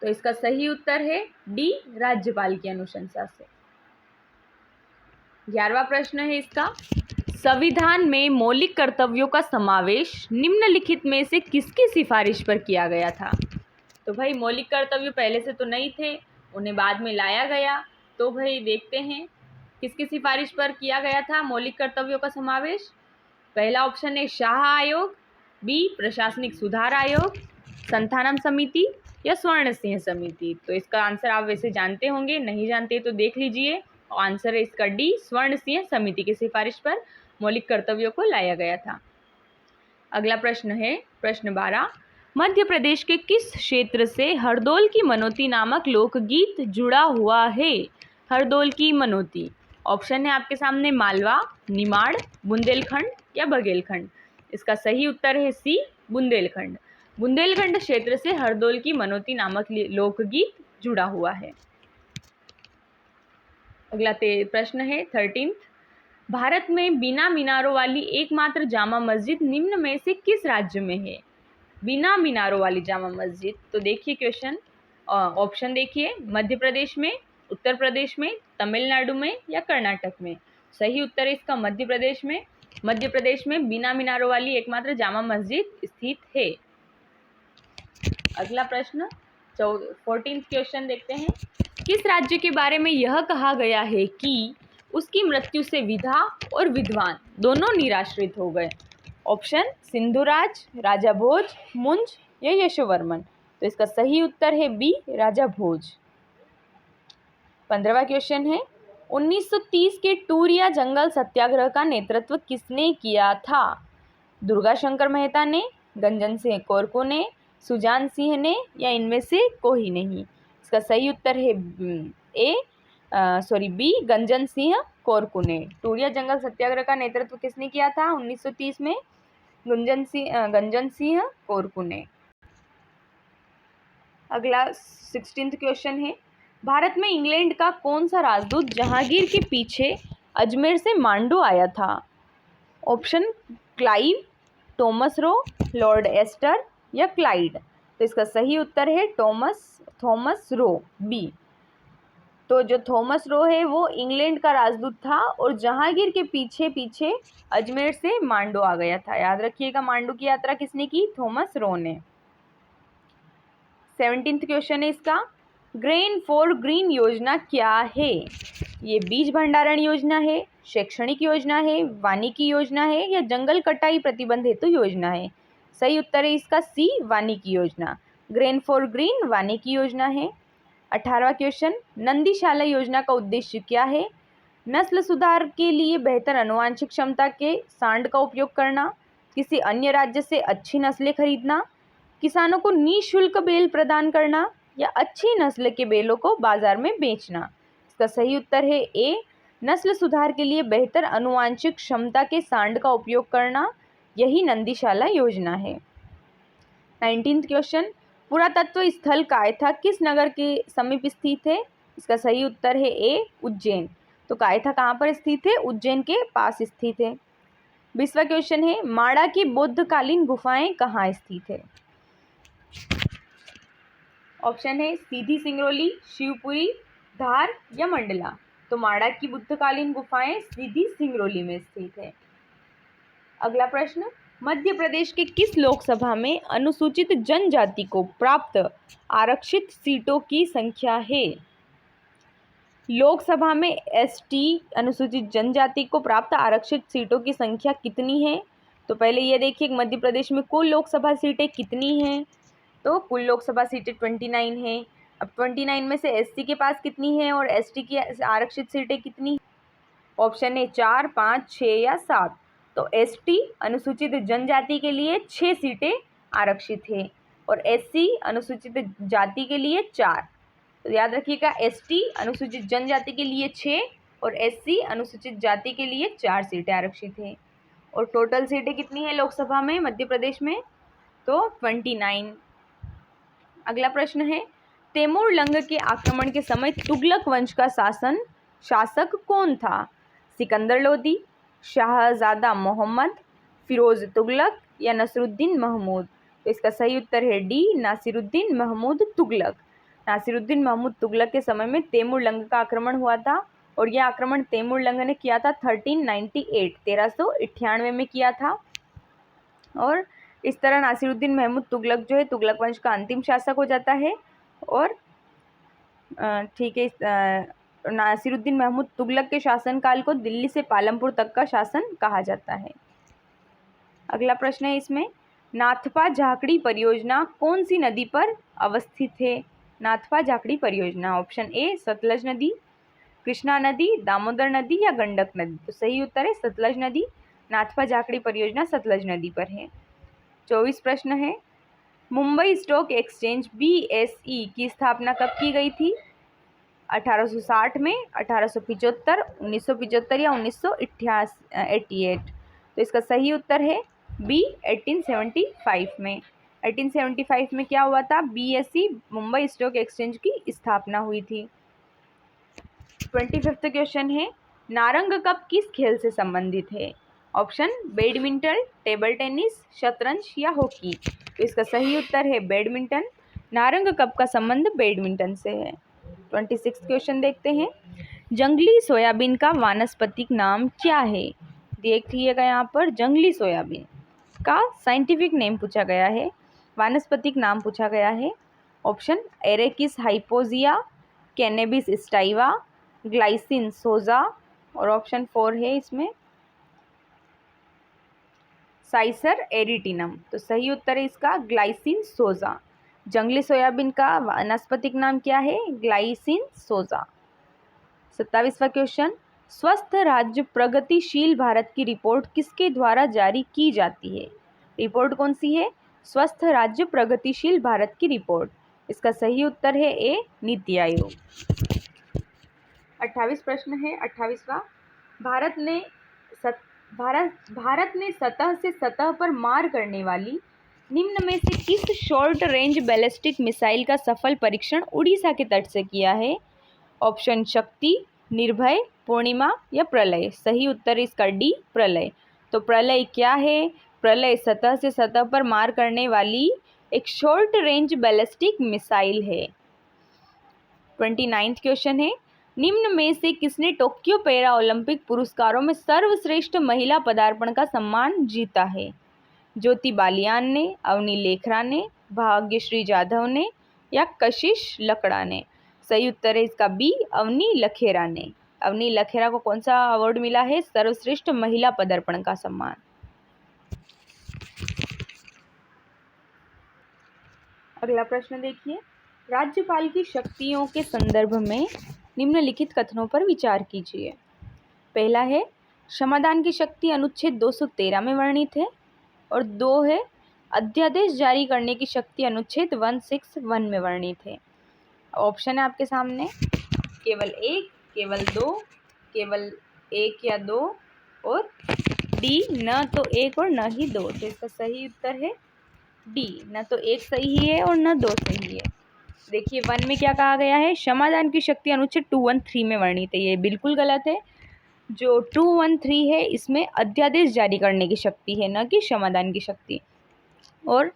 तो इसका सही उत्तर है डी राज्यपाल की अनुशंसा से। 11वां प्रश्न है इसका, संविधान में मौलिक कर्तव्यों का समावेश निम्नलिखित में से किसकी सिफारिश पर किया गया था? तो भाई मौलिक कर्तव्य पहले से तो नहीं थे, उन्हें बाद में लाया गया। तो भाई देखते हैं किसकी सिफारिश पर किया गया था मौलिक कर्तव्यों का समावेश। पहला ऑप्शन है शाह आयोग, बी प्रशासनिक सुधार आयोग, संथानम समिति या स्वर्ण सिंह समिति। तो इसका आंसर आप वैसे जानते होंगे, नहीं जानते तो देख लीजिए। आंसर है इसका डी स्वर्ण सिंह समिति की सिफारिश पर मौलिक कर्तव्यों को लाया गया था। अगला प्रश्न है प्रश्न 12, मध्य प्रदेश के किस क्षेत्र से हरदौल की मनोती नामक लोकगीत जुड़ा हुआ है? हरदौल की मनोती। ऑप्शन है आपके सामने मालवा, निमाड़, बुंदेलखंड या बघेलखंड। इसका सही उत्तर है सी बुंदेलखंड। बुंदेलखंड क्षेत्र से हरदौल की मनोती नामक लोकगीत जुड़ा हुआ है। अगला प्रश्न है 13, भारत में बिना मीनारों वाली एकमात्र जामा मस्जिद निम्न में से किस राज्य में है? बिना मीनारों वाली जामा मस्जिद। तो देखिए क्वेश्चन, ऑप्शन देखिए, मध्य प्रदेश में, उत्तर प्रदेश में, तमिलनाडु में या कर्नाटक में। सही उत्तर है इसका मध्य प्रदेश में। मध्य प्रदेश में बिना मीनारों वाली एकमात्र जामा मस्जिद स्थित है। अगला प्रश्न 14 क्वेश्चन देखते हैं, किस राज्य के बारे में यह कहा गया है कि उसकी मृत्यु से विधा और विद्वान दोनों निराश्रित हो गए? ऑप्शन सिंधुराज, राजा भोज, मुंज या यशोवर्मन। तो इसका सही उत्तर है बी राजा भोज। 15वां क्वेश्चन है, 1930 के टूरिया जंगल सत्याग्रह का नेतृत्व किसने किया था? दुर्गा शंकर मेहता ने, गंजन सिंह कोरकू ने, सुजान सिंह ने या इनमें से कोई नहीं। इसका सही उत्तर है बी गंजन सिंह कोरकू ने। टूरिया जंगल सत्याग्रह का नेतृत्व किसने किया था 1930 में? गंजन सिंह कोरकू ने। अगला 16वां क्वेश्चन है, भारत में इंग्लैंड का कौन सा राजदूत जहांगीर के पीछे अजमेर से मांडू आया था? Option Clive, Thomas Roe, lord Aster या क्लाइड। तो इसका सही उत्तर है थॉमस रो, बी। तो जो थॉमस रो है वो इंग्लैंड का राजदूत था और जहांगीर के पीछे पीछे अजमेर से मांडू आ गया था। याद रखिएगा, मांडू की यात्रा किसने की? थॉमस रो ने। 17th क्वेश्चन है इसका, ग्रेन फॉर ग्रीन योजना क्या है? ये बीज भंडारण योजना है, शैक्षणिक योजना है, वानिकी योजना है या जंगल कटाई प्रतिबंध हेतु योजना है? सही उत्तर है इसका सी, वानिकी योजना। ग्रेन फॉर ग्रीन वानिकी योजना है। 18वां क्वेश्चन, नंदीशाला योजना का उद्देश्य क्या है? नस्ल सुधार के लिए बेहतर आनुवंशिक क्षमता के सांड का उपयोग करना, किसी अन्य राज्य से अच्छी नस्लें खरीदना, किसानों को निःशुल्क बेल प्रदान करना या अच्छी नस्ल के बेलों को बाजार में बेचना। इसका सही उत्तर है ए, नस्ल सुधार के लिए बेहतर आनुवंशिक क्षमता के सांड का उपयोग करना, यही नंदीशाला योजना है। 19th क्वेश्चन, पुरातत्व स्थल कायथा किस नगर के समीप स्थित है? इसका सही उत्तर है ए, उज्जैन। तो कायथा कहाँ पर स्थित है? उज्जैन के पास स्थित है। 20वां क्वेश्चन है, माड़ा की बौद्धकालीन गुफाएं कहाँ स्थित है? ऑप्शन है सीधी सिंगरौली, शिवपुरी, धार या मंडला। तो माड़ा की बुद्धकालीन गुफाएं सीधी सिंगरौली में स्थित है। अगला प्रश्न, मध्य प्रदेश के किस लोकसभा में अनुसूचित जनजाति को प्राप्त आरक्षित सीटों की संख्या है? लोकसभा में एसटी अनुसूचित जनजाति को प्राप्त आरक्षित सीटों की संख्या कितनी है? तो पहले ये देखिए मध्य प्रदेश में कुल लोकसभा सीटें कितनी हैं। तो कुल लोकसभा सीटें 29 हैं। अब 29 में से एससी के पास कितनी है और एसटी की आरक्षित सीटें कितनी? ऑप्शन है 4, 5, 6 या 7। तो एसटी अनुसूचित जनजाति के लिए 6 सीटें आरक्षित है और एससी अनुसूचित जाति के लिए 4। तो याद रखिएगा, एसटी अनुसूचित जनजाति के लिए 6 और एससी अनुसूचित जाति के लिए 4 सीटें आरक्षित है। और टोटल सीटें कितनी है लोकसभा में मध्य प्रदेश में? तो 29। अगला प्रश्न है, तैमूर लंग के आक्रमण के समय तुगलक वंश का शासक कौन था? सिकंदर लोदी, शाहजादा मोहम्मद, फिरोज तुगलक या नसरुद्दीन महमूद। तो इसका सही उत्तर है डी, नासिरुद्दीन महमूद तुगलक। नासिरुद्दीन महमूद तुगलक के समय में तैमूर लंग का आक्रमण हुआ था और यह आक्रमण तैमूर लंग ने किया था 1398 में किया था। और इस तरह नासिरुद्दीन महमूद तुगलक जो है तुगलक वंश का अंतिम शासक हो जाता है। और ठीक है, नासिरुद्दीन महमूद तुगलक के शासनकाल को दिल्ली से पालमपुर तक का शासन कहा जाता है। अगला प्रश्न है इसमें, नाथपा झाकड़ी परियोजना कौन सी नदी पर अवस्थित है? नाथपा झाकड़ी परियोजना, ऑप्शन ए सतलज नदी, कृष्णा नदी, दामोदर नदी या गंडक नदी। तो सही उत्तर है सतलज नदी। नाथपा झाकड़ी परियोजना सतलज नदी पर है। 24 प्रश्न है, मुंबई स्टॉक एक्सचेंज BSE की स्थापना कब की गई थी? 1860 में, 1875, 1975 या 1988। तो इसका सही उत्तर है बी, 1875 में। 1875 में क्या हुआ था? BSE मुंबई स्टॉक एक्सचेंज की स्थापना हुई थी। 25वां क्वेश्चन है, नारंग कप किस खेल से संबंधित है? ऑप्शन बैडमिंटन, टेबल टेनिस, शतरंज या हॉकी। तो इसका सही उत्तर है बैडमिंटन। नारंग कप का संबंध बैडमिंटन से है। 26 क्वेश्चन देखते हैं, जंगली सोयाबीन का वानस्पतिक नाम क्या है? देखिएगा यहाँ पर जंगली सोयाबीन का साइंटिफिक नेम पूछा गया है, वानस्पतिक नाम पूछा गया है। ऑप्शन एरेकिस हाइपोजिया, कैनेबिस स्टाइवा, ग्लाइसिन सोजा और ऑप्शन 4 है इसमें साइसर एरिटिनम। तो सही उत्तर है इसका ग्लाइसिन सोजा। जंगली सोयाबीन का वानस्पतिक नाम क्या है? ग्लाइसिन सोजा। 27वां क्वेश्चन, स्वस्थ राज्य प्रगतिशील भारत की रिपोर्ट किसके द्वारा जारी की जाती है? रिपोर्ट कौन सी है? स्वस्थ राज्य प्रगतिशील भारत की रिपोर्ट। इसका सही उत्तर है ए, नीति आयोग। 28 प्रश्न है 28वां, भारत ने सतह से सतह पर मार करने वाली निम्न में से किस शॉर्ट रेंज बैलिस्टिक मिसाइल का सफल परीक्षण उड़ीसा के तट से किया है? ऑप्शन शक्ति, निर्भय, पूर्णिमा या प्रलय। सही उत्तर इसका डी, प्रलय। तो प्रलय क्या है? प्रलय सतह से सतह पर मार करने वाली एक शॉर्ट रेंज बैलिस्टिक मिसाइल है। 29वां क्वेश्चन है, निम्न में से किसने टोक्यो पैरा ओलंपिक पुरस्कारों में सर्वश्रेष्ठ महिला पदार्पण का सम्मान जीता है? ज्योति बालियान ने, अवनी लेखरा ने, भाग्यश्री जाधव ने या कशिश लकड़ा ने? सही उत्तर है इसका बी, अवनी लखेरा ने। अवनी लखेरा को कौन सा अवार्ड मिला है? सर्वश्रेष्ठ महिला पदार्पण का सम्मान। अगला प्रश्न देखिए, राज्यपाल की शक्तियों के संदर्भ में निम्नलिखित कथनों पर विचार कीजिए। पहला है, क्षमादान की शक्ति अनुच्छेद 213 में वर्णित है, और 2 है, अध्यादेश जारी करने की शक्ति अनुच्छेद 161 में वर्णित है। ऑप्शन है आपके सामने, केवल 1, केवल 2, केवल 1 या 2 और डी, न तो 1 और न ही 2। तो इसका सही उत्तर है डी, न तो 1 सही है और न 2 सही है। देखिए 1 में क्या कहा गया है? क्षमादान की शक्ति अनुच्छेद 213 में वर्णित है, ये बिल्कुल गलत है। जो 213 है इसमें अध्यादेश जारी करने की शक्ति है, न कि क्षमादान की शक्ति। और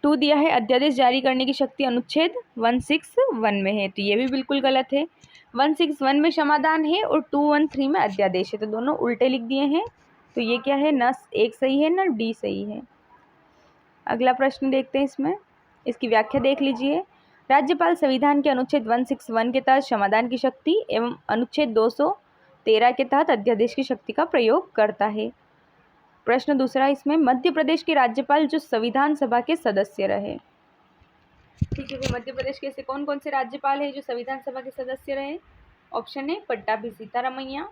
2 दिया है अध्यादेश जारी करने की शक्ति अनुच्छेद 161 में है, तो ये भी बिल्कुल गलत है। 161 में क्षमादान है और 213 में अध्यादेश है, तो दोनों उल्टे लिख दिए हैं। तो ये क्या है? न 1 सही है न डी सही है। अगला प्रश्न देखते हैं, इसमें इसकी व्याख्या देख लीजिए। राज्यपाल संविधान के अनुच्छेद 161 के तहत क्षमादान की शक्ति एवं अनुच्छेद 213 के तहत अध्यादेश की शक्ति का प्रयोग करता है। प्रश्न दूसरा, इसमें मध्य प्रदेश के राज्यपाल जो संविधान सभा के सदस्य रहे। ठीक है, तो मध्य प्रदेश के ऐसे कौन कौन से राज्यपाल हैं जो संविधान सभा के सदस्य रहे? ऑप्शन है पट्टाभी सीतारामैया,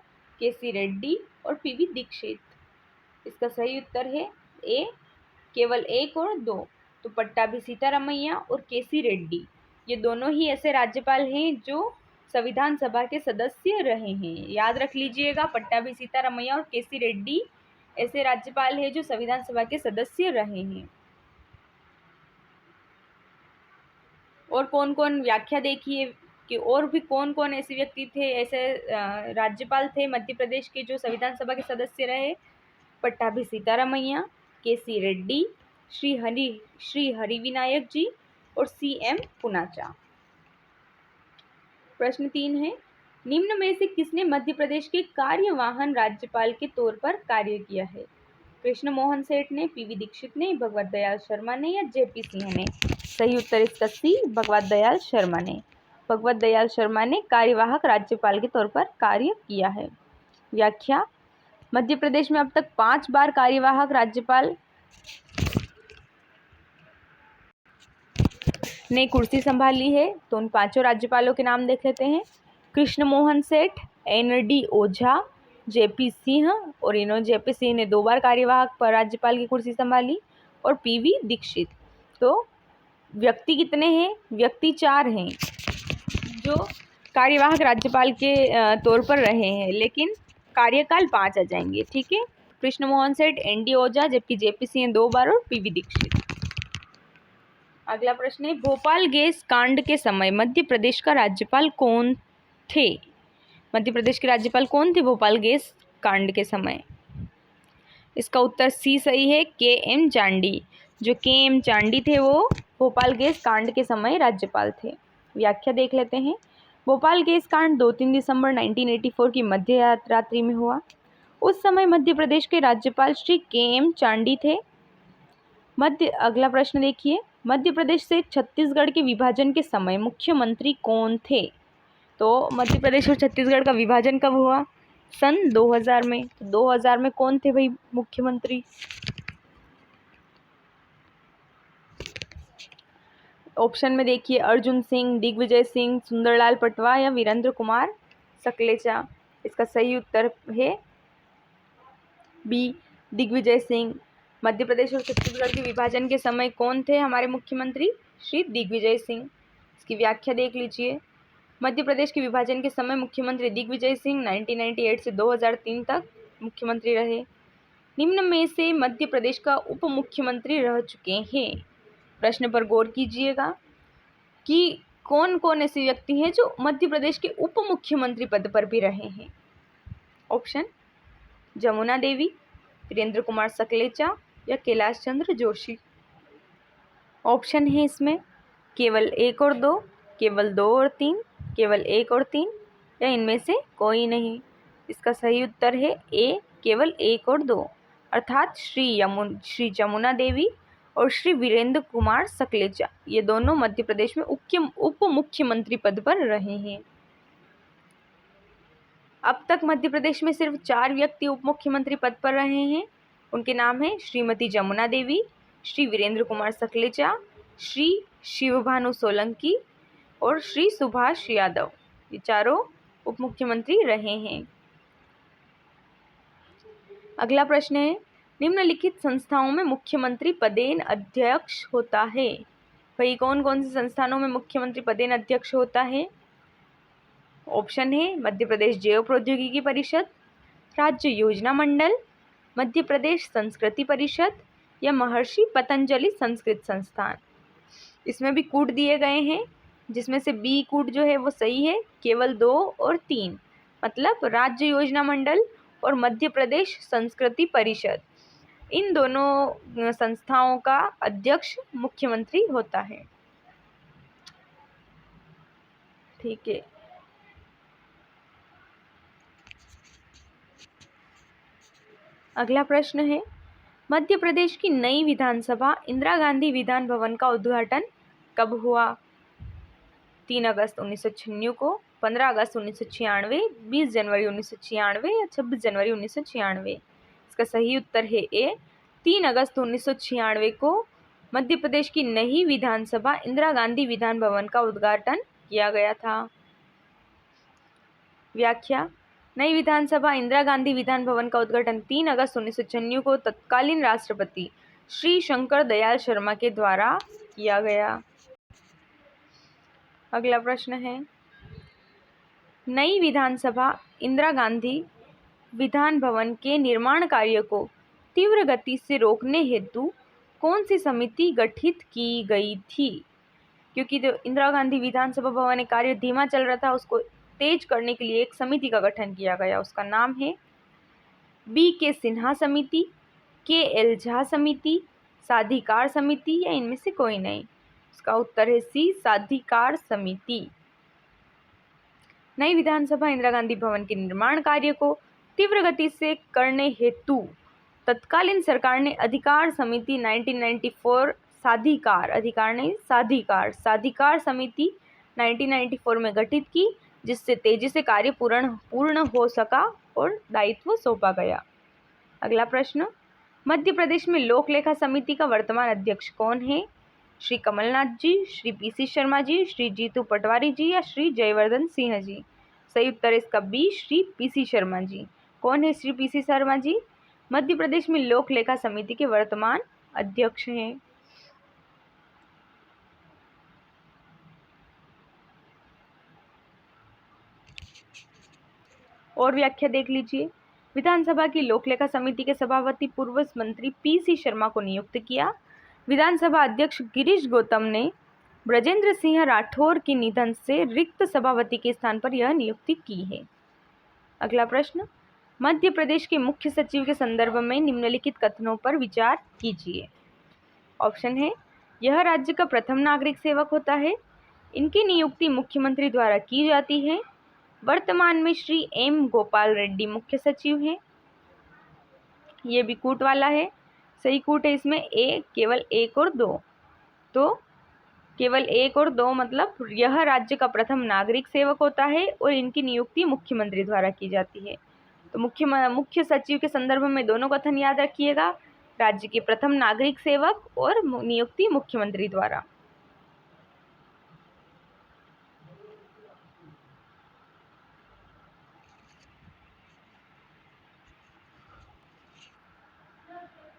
केसी रेड्डी और पीवी दीक्षित। इसका सही उत्तर है ए, केवल 1 और 2। तो पट्टाभी सीतारामैया और केसी रेड्डी, ये दोनों ही ऐसे राज्यपाल हैं जो संविधान सभा के सदस्य रहे हैं। याद रख लीजिएगा, पट्टाभी सीतारामैया और केसी रेड्डी ऐसे राज्यपाल हैं जो संविधान सभा के सदस्य रहे हैं। और कौन कौन, व्याख्या देखिए कि और भी कौन कौन ऐसे व्यक्ति थे, ऐसे राज्यपाल थे मध्य प्रदेश के जो संविधान सभा के सदस्य रहे। पट्टाभी सीतारामैया, केसी रेड्डी, श्री हरिविनायक जी और CM पुनाचा। प्रश्न 3 है, निम्न में से किसने मध्य प्रदेश के कार्यवाहन राज्यपाल के तौर पर कार्य किया है? कृष्ण मोहन सेठ ने, पीवी दीक्षित ने, भगवत दयाल शर्मा ने या JP सिंह ने? सही उत्तर इसका सी, भगवत दयाल शर्मा ने। भगवत दयाल शर्मा ने कार्यवाहक राज्यपाल के तौर पर कार्य किया है। व्याख्या, मध्य प्रदेश में अब तक 5 बार कार्यवाहक राज्यपाल ने कुर्सी संभाली है। तो उन 5 राज्यपालों के नाम देख लेते हैं। कृष्ण मोहन सेठ, ND ओझा, JP सिंह, और JP सिंह ने 2 बार कार्यवाहक राज्यपाल की कुर्सी संभाली, और PV दीक्षित। तो व्यक्ति कितने हैं? व्यक्ति 4 हैं जो कार्यवाहक राज्यपाल के तौर पर रहे हैं, लेकिन कार्यकाल 5 आ जाएंगे। ठीक है, कृष्ण मोहन सेठ, ND ओझा, जबकि JP सिंह 2 बार और PV दीक्षित। अगला प्रश्न है, भोपाल गैस कांड के समय मध्य प्रदेश का राज्यपाल कौन थे? मध्य प्रदेश के राज्यपाल कौन थे भोपाल गैस कांड के समय? इसका उत्तर सी सही है, KM चांडी। जो KM चांडी थे वो भोपाल गैस कांड के समय राज्यपाल थे। व्याख्या देख लेते हैं। भोपाल गैस कांड 2-3 दिसंबर 1984 की मध्य रात्रि में हुआ। उस समय मध्य प्रदेश के राज्यपाल श्री KM चांडी थे। अगला प्रश्न देखिए, मध्य प्रदेश से छत्तीसगढ़ के विभाजन के समय मुख्यमंत्री कौन थे? तो मध्य प्रदेश और छत्तीसगढ़ का विभाजन कब हुआ? सन 2000 में। तो 2000 में कौन थे भाई मुख्यमंत्री? ऑप्शन में देखिए, अर्जुन सिंह, दिग्विजय सिंह, सुंदरलाल पटवा या वीरेंद्र कुमार सकलेचा। इसका सही उत्तर है बी, दिग्विजय सिंह। मध्य प्रदेश और छत्तीसगढ़ के विभाजन के समय कौन थे हमारे मुख्यमंत्री? श्री दिग्विजय सिंह। इसकी व्याख्या देख लीजिए। मध्य प्रदेश के विभाजन के समय मुख्यमंत्री दिग्विजय सिंह 1998 से 2003 तक मुख्यमंत्री रहे। निम्न में से मध्य प्रदेश का उप मुख्यमंत्री रह चुके हैं। प्रश्न पर गौर कीजिएगा कि कौन कौन ऐसे व्यक्ति हैं जो मध्य प्रदेश के उप मुख्यमंत्री पद पर भी रहे हैं? ऑप्शन: जमुना देवी, वीरेंद्र कुमार सकलेचा या कैलाश चंद्र जोशी। ऑप्शन है इसमें केवल 1 और 2, केवल 2 और 3, केवल 1 और 3 या इनमें से कोई नहीं। इसका सही उत्तर है ए, केवल 1 और 2, अर्थात श्री जमुना देवी और श्री वीरेंद्र कुमार सकलेचा, ये दोनों मध्य प्रदेश में उप मुख्यमंत्री पद पर रहे हैं। अब तक मध्य प्रदेश में सिर्फ 4 व्यक्ति उप मुख्यमंत्री पद पर रहे हैं। उनके नाम हैं श्रीमती जमुना देवी, श्री वीरेंद्र कुमार सकलेचा, श्री शिवभानु सोलंकी और श्री सुभाष यादव। ये चारों उप मुख्यमंत्री रहे हैं। अगला प्रश्न है, निम्नलिखित संस्थाओं में मुख्यमंत्री पदेन अध्यक्ष होता है। भाई कौन कौन सी संस्थानों में मुख्यमंत्री पदेन अध्यक्ष होता है? ऑप्शन है मध्य प्रदेश जैव प्रौद्योगिकी परिषद, राज्य योजना मंडल, मध्य प्रदेश संस्कृति परिषद या महर्षि पतंजलि संस्कृत संस्थान। इसमें भी कूट दिए गए हैं, जिसमें से बी कूट जो है वो सही है, केवल 2 और 3, मतलब राज्य योजना मंडल और मध्य प्रदेश संस्कृति परिषद, इन दोनों संस्थाओं का अध्यक्ष मुख्यमंत्री होता है। ठीक है, अगला प्रश्न है, मध्य प्रदेश की नई विधानसभा इंदिरा गांधी विधान भवन का उद्घाटन कब हुआ? 3 अगस्त 1996 को, 15 अगस्त 1996, 20 जनवरी 1996 या 26 जनवरी 1996। इसका सही उत्तर है ए, 3 अगस्त 1996 को मध्य प्रदेश की नई विधानसभा इंदिरा गांधी विधान भवन का उद्घाटन किया गया था। व्याख्या: नई विधानसभा इंदिरा गांधी विधान भवन का उद्घाटन 3 अगस्त 1996 को तत्कालीन राष्ट्रपति श्री शंकर दयाल शर्मा के द्वारा किया गया। अगला प्रश्न है, नई विधानसभा इंदिरा गांधी विधान भवन के निर्माण कार्य को तीव्र गति से रोकने हेतु कौन सी समिति गठित की गई थी? क्योंकि जो इंदिरा गांधी विधानसभा भवन कार्य धीमा चल रहा था, उसको तेज करने के लिए एक समिति का गठन किया गया। उसका नाम है बी के सिन्हा समिति, के एल झा समिति, साधिकार समिति या इनमें से कोई नहीं। इसका उत्तर है सी, साधिकार समिति। नई विधानसभा इंदिरा गांधी भवन के निर्माण कार्य को तीव्र गति से करने हेतु तत्कालीन सरकार ने अधिकार समिति 1994 साधिकार समिति 1994 में गठित की, जिससे तेजी से कार्य पूर्ण हो सका और दायित्व सौंपा गया। अगला प्रश्न, मध्य प्रदेश में लोक लेखा समिति का वर्तमान अध्यक्ष कौन है? श्री कमलनाथ जी, श्री पीसी शर्मा जी, श्री जीतू पटवारी जी या श्री जयवर्धन सिंह जी। सही उत्तर है इसका बी, श्री पीसी शर्मा जी। कौन है श्री पीसी शर्मा जी? मध्य प्रदेश में लोक लेखा समिति के वर्तमान अध्यक्ष हैं। और व्याख्या देख लीजिए, विधानसभा की लोक लेखा समिति के सभापति पूर्व मंत्री पीसी शर्मा को नियुक्त किया। विधानसभा अध्यक्ष गिरीश गौतम ने ब्रजेंद्र सिंह राठौर के निधन से रिक्त सभापति के स्थान पर यह नियुक्ति की है। अगला प्रश्न, मध्य प्रदेश के मुख्य सचिव के संदर्भ में निम्नलिखित कथनों पर विचार कीजिए। ऑप्शन है, यह राज्य का प्रथम नागरिक सेवक होता है, इनकी नियुक्ति मुख्यमंत्री द्वारा की जाती है, वर्तमान में श्री एम गोपाल रेड्डी मुख्य सचिव हैं। ये भी कूट वाला है, सही कूट है इसमें ए, केवल 1 और 2। तो केवल 1 और 2 मतलब यह राज्य का प्रथम नागरिक सेवक होता है और इनकी नियुक्ति मुख्यमंत्री द्वारा की जाती है। तो मुख्य सचिव के संदर्भ में दोनों कथन याद रखिएगा, राज्य के प्रथम नागरिक सेवक और नियुक्ति मुख्यमंत्री द्वारा।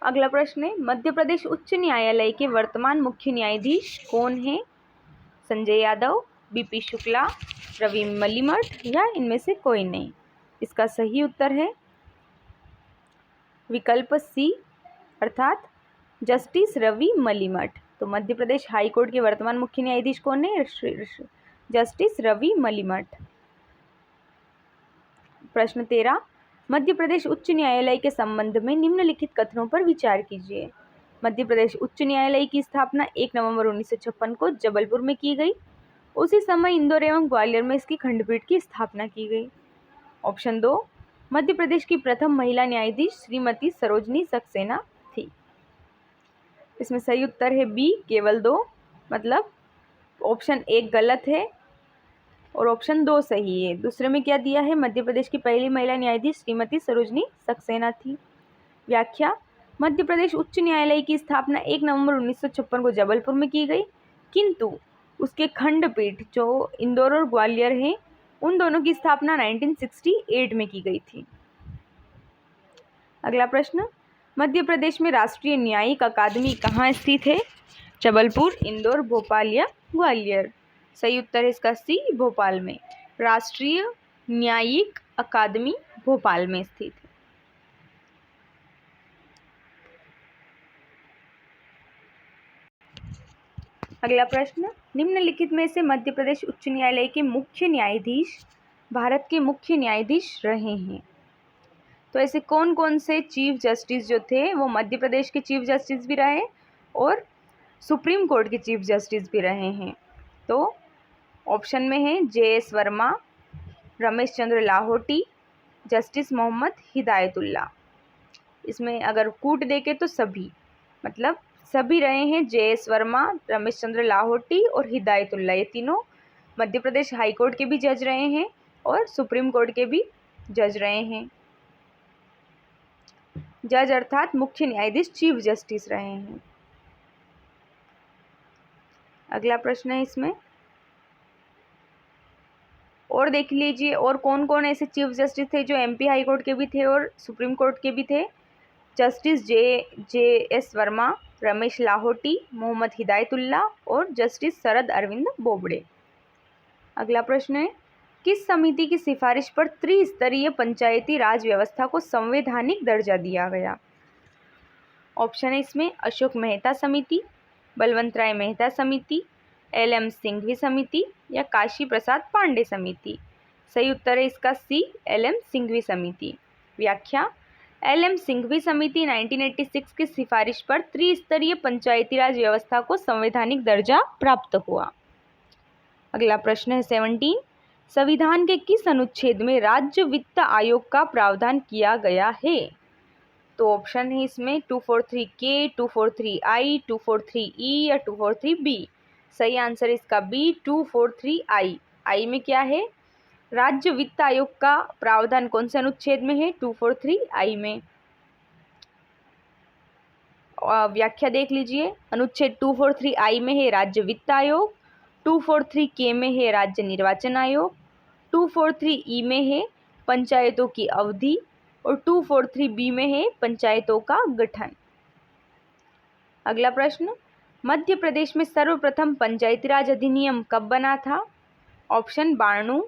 अगला प्रश्न है, मध्य प्रदेश उच्च न्यायालय के वर्तमान मुख्य न्यायाधीश कौन है? संजय यादव, बीपी शुक्ला, रवि मलिमठ या इनमें से कोई नहीं। इसका सही उत्तर है विकल्प सी, अर्थात जस्टिस रवि मलिमठ। तो मध्य प्रदेश हाई कोर्ट के वर्तमान मुख्य न्यायाधीश कौन है? जस्टिस रवि मलिमठ। प्रश्न 13, मध्य प्रदेश उच्च न्यायालय के संबंध में निम्नलिखित कथनों पर विचार कीजिए। मध्य प्रदेश उच्च न्यायालय की स्थापना 1 नवंबर 1956 को जबलपुर में की गई। उसी समय इंदौर एवं ग्वालियर में इसकी खंडपीठ की स्थापना की गई। ऑप्शन 2, मध्य प्रदेश की प्रथम महिला न्यायाधीश श्रीमती सरोजनी सक्सेना थी। इसमें सही उत्तर है बी, केवल 2, मतलब ऑप्शन 1 गलत है और ऑप्शन 2 सही है। दूसरे में क्या दिया है, मध्य प्रदेश की पहली महिला न्यायाधीश श्रीमती सरोजनी सक्सेना थी। व्याख्या, मध्य प्रदेश उच्च न्यायालय की स्थापना 1 नवंबर 1956 को जबलपुर में की गई, किंतु उसके खंडपीठ जो इंदौर और ग्वालियर हैं उन दोनों की स्थापना 1968 में की गई थी। अगला प्रश्न, मध्य प्रदेश में राष्ट्रीय न्यायिक अकादमी कहाँ स्थित है? जबलपुर, इंदौर, भोपाल या ग्वालियर? सही उत्तर है इसका सी, भोपाल में। राष्ट्रीय न्यायिक अकादमी भोपाल में स्थित है। अगला प्रश्न, निम्नलिखित में से मध्य प्रदेश उच्च न्यायालय के मुख्य न्यायाधीश भारत के मुख्य न्यायाधीश रहे हैं? तो ऐसे कौन कौन से चीफ जस्टिस जो थे वो मध्य प्रदेश के चीफ जस्टिस भी रहे और सुप्रीम कोर्ट के चीफ जस्टिस भी रहे हैं? तो ऑप्शन में है JS वर्मा, रमेश चंद्र लाहोटी, जस्टिस मोहम्मद हिदायतुल्ला। इसमें अगर कूट देके तो सभी, मतलब सभी रहे हैं। JS वर्मा, रमेश चंद्र लाहोटी और हिदायतुल्ला, ये तीनों मध्य प्रदेश हाई कोर्ट के भी जज रहे हैं और सुप्रीम कोर्ट के भी जज रहे हैं। जज अर्थात मुख्य न्यायाधीश, चीफ जस्टिस रहे हैं। अगला प्रश्न है इसमें, और देख लीजिए और कौन कौन ऐसे चीफ जस्टिस थे जो MP हाई कोर्ट के भी थे और सुप्रीम कोर्ट के भी थे। जस्टिस JS वर्मा, रमेश लाहोटी, मोहम्मद हिदायतुल्ला और जस्टिस शरद अरविंद बोबड़े। अगला प्रश्न है, किस समिति की सिफारिश पर त्रिस्तरीय पंचायती राज व्यवस्था को संवैधानिक दर्जा दिया गया? ऑप्शन है इसमें अशोक मेहता समिति, बलवंत राय मेहता समिति, LM सिंघवी समिति या काशी प्रसाद पांडे समिति। सही उत्तर है इसका सी, LM सिंघवी समिति। व्याख्या, LM सिंघवी समिति 1986 की सिफारिश पर त्रिस्तरीय पंचायती राज व्यवस्था को संवैधानिक दर्जा प्राप्त हुआ। अगला प्रश्न है 17, संविधान के किस अनुच्छेद में राज्य वित्त आयोग का प्रावधान किया गया है? तो ऑप्शन है इसमें 243K, 243I, 243E या 243B। सही आंसर इसका बी, 243I। आई में क्या है, राज्य वित्त आयोग का प्रावधान कौन से अनुच्छेद में है? 243I में। व्याख्या देख लीजिए, अनुच्छेद 243I में है राज्य वित्त आयोग, 243K में है राज्य निर्वाचन आयोग, 243E में है पंचायतों की अवधि और 243B में है पंचायतों का गठन। अगला प्रश्न, मध्य प्रदेश में सर्वप्रथम पंचायती राज अधिनियम कब बना था? ऑप्शन 92,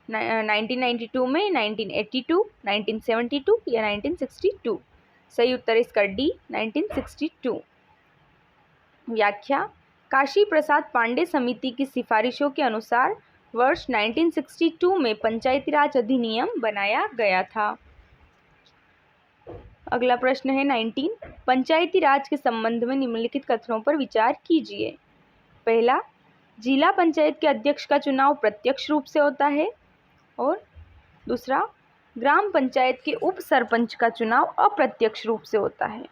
1992 में, 1982, 1972 या 1962। सही उत्तर इसका डी, 1962। व्याख्या, काशी प्रसाद पांडे समिति की सिफारिशों के अनुसार वर्ष 1962 में पंचायती राज अधिनियम बनाया गया था। अगला प्रश्न है 19, पंचायती राज के संबंध में निम्नलिखित कथनों पर विचार कीजिए। पहला, जिला पंचायत के अध्यक्ष का चुनाव प्रत्यक्ष रूप से होता है, और दूसरा, ग्राम पंचायत के उप सरपंच का चुनाव अप्रत्यक्ष रूप से होता है।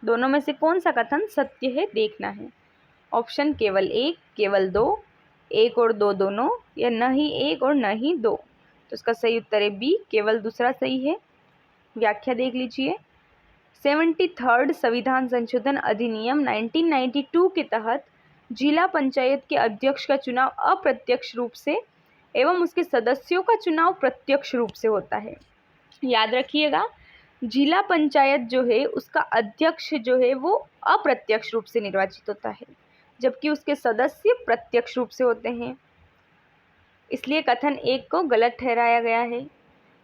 दोनों में से कौन सा कथन सत्य है देखना है। ऑप्शन केवल 1, केवल 2, 1 और 2 दोनों, या न ही 1 और न ही 2। तो इसका सही उत्तर है बी, केवल दूसरा सही है। व्याख्या देख लीजिए, 73rd संविधान संशोधन अधिनियम 1992 के तहत जिला पंचायत के अध्यक्ष का चुनाव अप्रत्यक्ष रूप से एवं उसके सदस्यों का चुनाव प्रत्यक्ष रूप से होता है। याद रखिएगा, जिला पंचायत जो है उसका अध्यक्ष जो है वो अप्रत्यक्ष रूप से निर्वाचित होता है, जबकि उसके सदस्य प्रत्यक्ष रूप से होते हैं। इसलिए कथन 1 को गलत ठहराया गया है।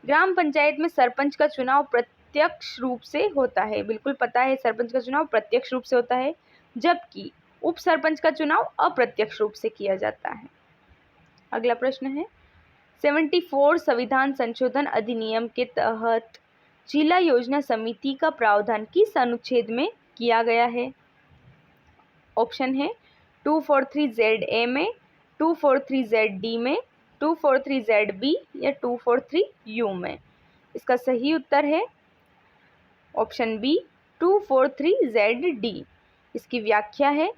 ग्राम पंचायत में सरपंच का चुनाव प्रत्यक्ष रूप से होता है, बिल्कुल पता है सरपंच का चुनाव प्रत्यक्ष रूप से होता है, जबकि उप सरपंच का चुनाव अप्रत्यक्ष रूप से किया जाता है। अगला प्रश्न है 74 संविधान संशोधन अधिनियम के तहत जिला योजना समिति का प्रावधान किस अनुच्छेद में किया गया है? ऑप्शन है 243ZA में, 243ZD में, 243ZB या 243U में। इसका सही उत्तर है ऑप्शन बी 243ZD। इसकी व्याख्या है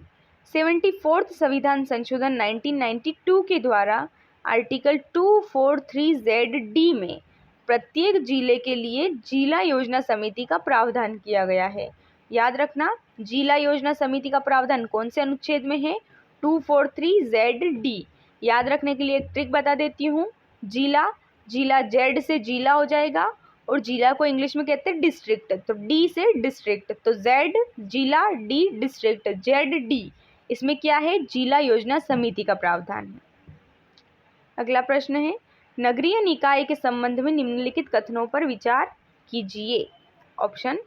74th संविधान संशोधन 1992 के द्वारा आर्टिकल 243ZD में प्रत्येक जिले के लिए जिला योजना समिति का प्रावधान किया गया है। याद रखना, जिला योजना समिति का प्रावधान कौन से अनुच्छेद में है? 243ZD। याद रखने के लिए एक ट्रिक बता देती हूँ, जिला जेड से जिला हो जाएगा और जिला को इंग्लिश में कहते हैं डिस्ट्रिक्ट, तो डी से डिस्ट्रिक्ट, तो जेड जिला, डी डिस्ट्रिक्ट, ZD। इसमें क्या है? जिला योजना समिति का प्रावधान है। अगला प्रश्न है नगरीय निकाय के संबंध में निम्नलिखित कथनों पर विचार कीजिए। ऑप्शन,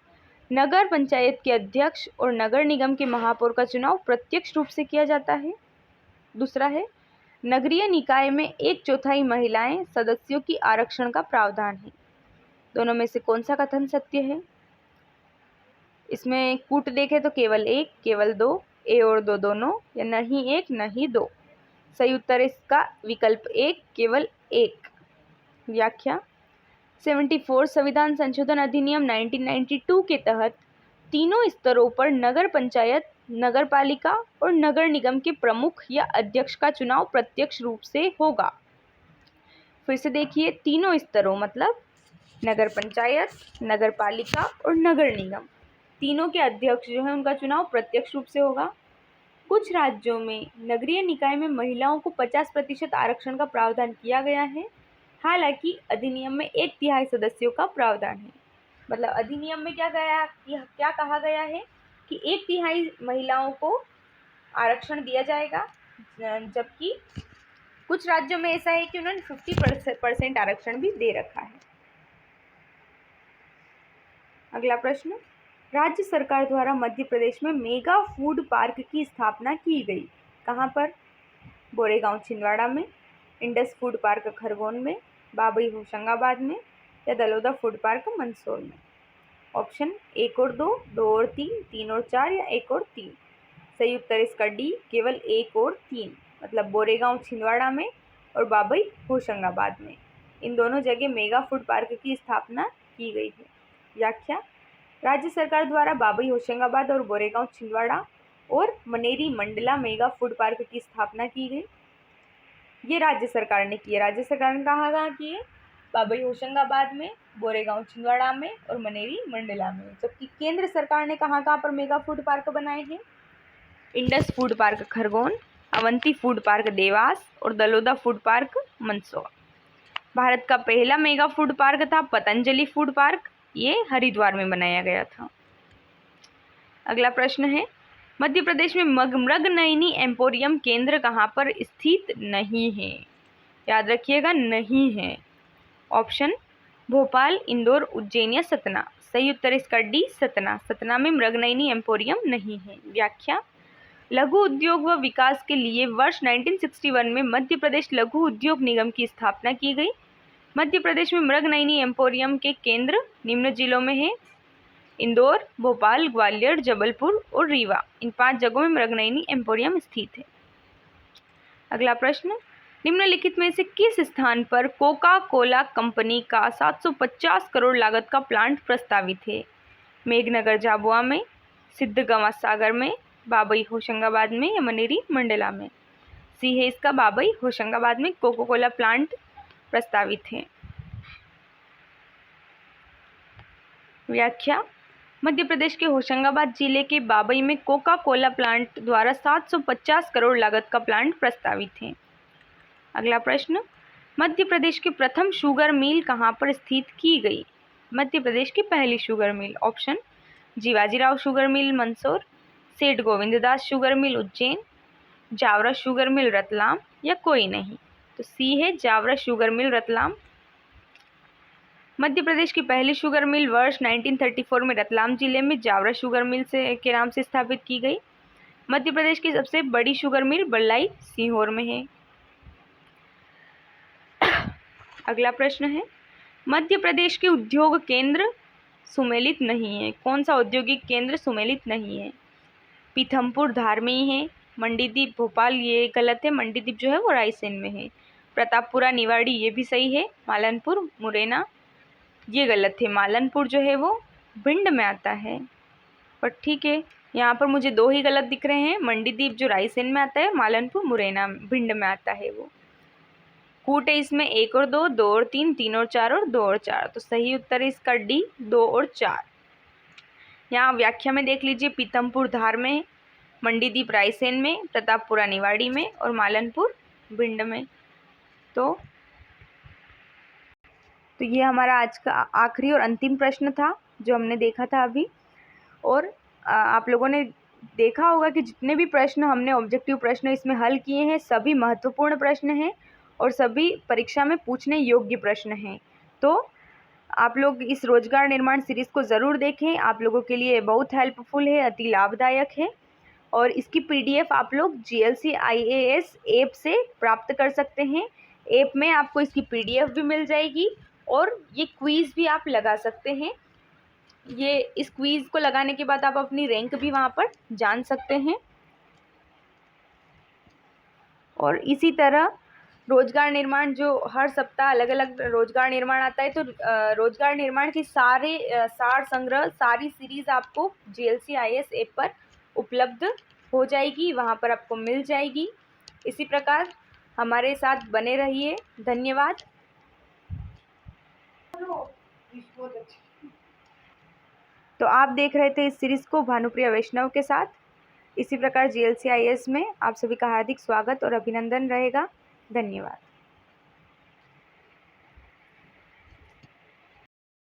नगर पंचायत के अध्यक्ष और नगर निगम के महापौर का चुनाव प्रत्यक्ष रूप से किया जाता है। दूसरा है नगरीय निकाय में 1/4 महिलाएं सदस्यों की आरक्षण का प्रावधान है। दोनों में से कौन सा कथन सत्य है? इसमें कूट देखें तो केवल एक, केवल दो, ए और दो दोनों, या नहीं एक नहीं दो। सही उत्तर है इसका विकल्प एक, केवल एक। व्याख्या 74 संविधान संशोधन अधिनियम 1992 के तहत तीनों स्तरों पर नगर पंचायत, नगर पालिका और नगर निगम के प्रमुख या अध्यक्ष का चुनाव प्रत्यक्ष रूप से होगा। फिर से देखिए, तीनों स्तरों मतलब नगर पंचायत, नगर पालिका और नगर निगम, तीनों के अध्यक्ष जो है उनका चुनाव प्रत्यक्ष रूप से होगा। कुछ राज्यों में नगरीय निकाय में महिलाओं को 50% आरक्षण का प्रावधान किया गया है। हालांकि अधिनियम में 1/3 सदस्यों का प्रावधान है। मतलब अधिनियम में क्या कहा गया है कि 1/3 महिलाओं को आरक्षण दिया जाएगा, जबकि कुछ राज्यों में ऐसा है कि उन्होंने 50% आरक्षण भी दे रखा है। अगला प्रश्न, राज्य सरकार द्वारा मध्य प्रदेश में मेगा फूड पार्क की स्थापना की गई। कहाँ पर? बोरेगांव छिंदवाड़ा में, इंडस फूड पार्क खरगोन में, बाबई होशंगाबाद में या दलोदा फूड पार्क मंदसौर में। ऑप्शन 1 और 2, 2 और 3, 3 और 4 या 1 और 3। सही उत्तर इसका डी, केवल 1 और 3, मतलब बोरेगांव छिंदवाड़ा में और बाबई होशंगाबाद में, इन दोनों जगह मेगा फूड पार्क की स्थापना की गई है। व्याख्या, राज्य सरकार द्वारा बाबई होशंगाबाद और बोरेगांव छिंदवाड़ा और मनेरी मंडला मेगा फूड पार्क की स्थापना की गई। ये राज्य सरकार ने की है। राज्य सरकार ने कहाँ की है? बाबई होशंगाबाद में, बोरेगांव छिंदवाड़ा में और मनेरी मंडला में। जबकि केंद्र सरकार ने कहाँ पर मेगा फूड पार्क बनाए हैं? Indus food park Khargone, Avanti food park Dewas और दलोदा फूड पार्क मंदसौर। भारत का पहला मेगा फूड पार्क था पतंजलि फूड पार्क, ये हरिद्वार में बनाया गया था। अगला प्रश्न है मध्य प्रदेश में मृगनयनी एम्पोरियम केंद्र कहाँ पर स्थित नहीं है? याद रखिएगा, नहीं है। ऑप्शन, भोपाल, इंदौर, उज्जैन या सतना। सही उत्तर इसका डी, सतना। सतना में मृगनयनी एम्पोरियम नहीं है। व्याख्या, लघु उद्योग व विकास के लिए वर्ष 1961 में मध्य प्रदेश लघु उद्योग निगम की स्थापना की गई। मध्य प्रदेश में मृगनयनी एम्पोरियम के केंद्र निम्न जिलों में हैं: इंदौर, भोपाल, ग्वालियर, जबलपुर और रीवा। इन 5 जगहों में मृगनयनी एम्पोरियम स्थित है। अगला प्रश्न, निम्नलिखित में से किस स्थान पर कोका कोला कंपनी का 750 करोड़ लागत का प्लांट प्रस्तावित है? मेघनगर झाबुआ में, सिद्धगंगा सागर में, बाबई होशंगाबाद में या मनेरी मंडला में। सी है इसका बाबई होशंगाबाद में कोका कोला प्लांट प्रस्तावित है। व्याख्या, मध्य प्रदेश के होशंगाबाद जिले के बाबई में कोका कोला प्लांट द्वारा 750 करोड़ लागत का प्लांट प्रस्तावित है। अगला प्रश्न, मध्य प्रदेश की प्रथम शुगर मिल कहाँ पर स्थित की गई? मध्य प्रदेश की पहली sugar mill. Option, Jiwajirao sugar mill Mandsaur, Seth Govinddas sugar mill Ujjain, Jaora sugar mill Ratlam या कोई नहीं। तो सी है जावरा शुगर मिल रतलाम। मध्य प्रदेश की पहली शुगर मिल वर्ष 1934 में रतलाम जिले में जावरा शुगर मिल के नाम से स्थापित की गई। मध्य प्रदेश की सबसे बड़ी शुगर मिल बल्लाई सीहोर में है। अगला प्रश्न है, मध्य प्रदेश के उद्योग केंद्र सुमेलित नहीं है। कौन सा औद्योगिक केंद्र सुमेलित नहीं है? पीथमपुर धार में ही है। मंडीदीप भोपाल, ये गलत है, मंडीदीप जो है वो रायसेन में है। प्रतापपुरा निवाड़ी, ये भी सही है। मालनपुर मुरैना, ये गलत है, मालनपुर जो है वो भिंड में आता है। पर ठीक है, यहाँ पर मुझे 2 ही गलत दिख रहे हैं, मंडीदीप जो रायसेन में आता है, मालनपुर मुरैना भिंड में आता है वो। कूट है इसमें 1 और 2, 2 और 3, 3 और 4 और 2 और 4, तो सही उत्तर है इसका डी, 2 और 4। यहाँ व्याख्या में देख लीजिए, पीथमपुर धार में, मंडीदीप रायसेन में, प्रतापपुरा निवाड़ी में और मालनपुर भिंड में। तो ये हमारा आज का आखिरी और अंतिम प्रश्न था जो हमने देखा था अभी। और आप लोगों ने देखा होगा कि जितने भी प्रश्न हमने ऑब्जेक्टिव प्रश्न इसमें हल किए हैं, सभी महत्वपूर्ण प्रश्न हैं और सभी परीक्षा में पूछने योग्य प्रश्न हैं। तो आप लोग इस रोजगार निर्माण सीरीज़ को ज़रूर देखें, आप लोगों के लिए बहुत हेल्पफुल है, अति लाभदायक है। और इसकी PDF आप लोग GLC IAS ऐप से प्राप्त कर सकते हैं। ऐप में आपको इसकी PDF भी मिल जाएगी और ये क्विज़ भी आप लगा सकते हैं। ये इस क्विज़ को लगाने के बाद आप अपनी रैंक भी वहाँ पर जान सकते हैं। और इसी तरह रोजगार निर्माण, जो हर सप्ताह अलग अलग रोजगार निर्माण आता है, तो रोजगार निर्माण की सारे सार संग्रह, सारी सीरीज़ आपको GLC IAS ऐप पर उपलब्ध हो जाएगी, वहाँ पर आपको मिल जाएगी। इसी प्रकार हमारे साथ बने रहिए। धन्यवाद। तो आप देख रहे थे इस सीरीज़ को भानुप्रिया वैष्णव के साथ। इसी प्रकार GLC IAS में आप सभी का हार्दिक स्वागत और अभिनंदन रहेगा। धन्यवाद।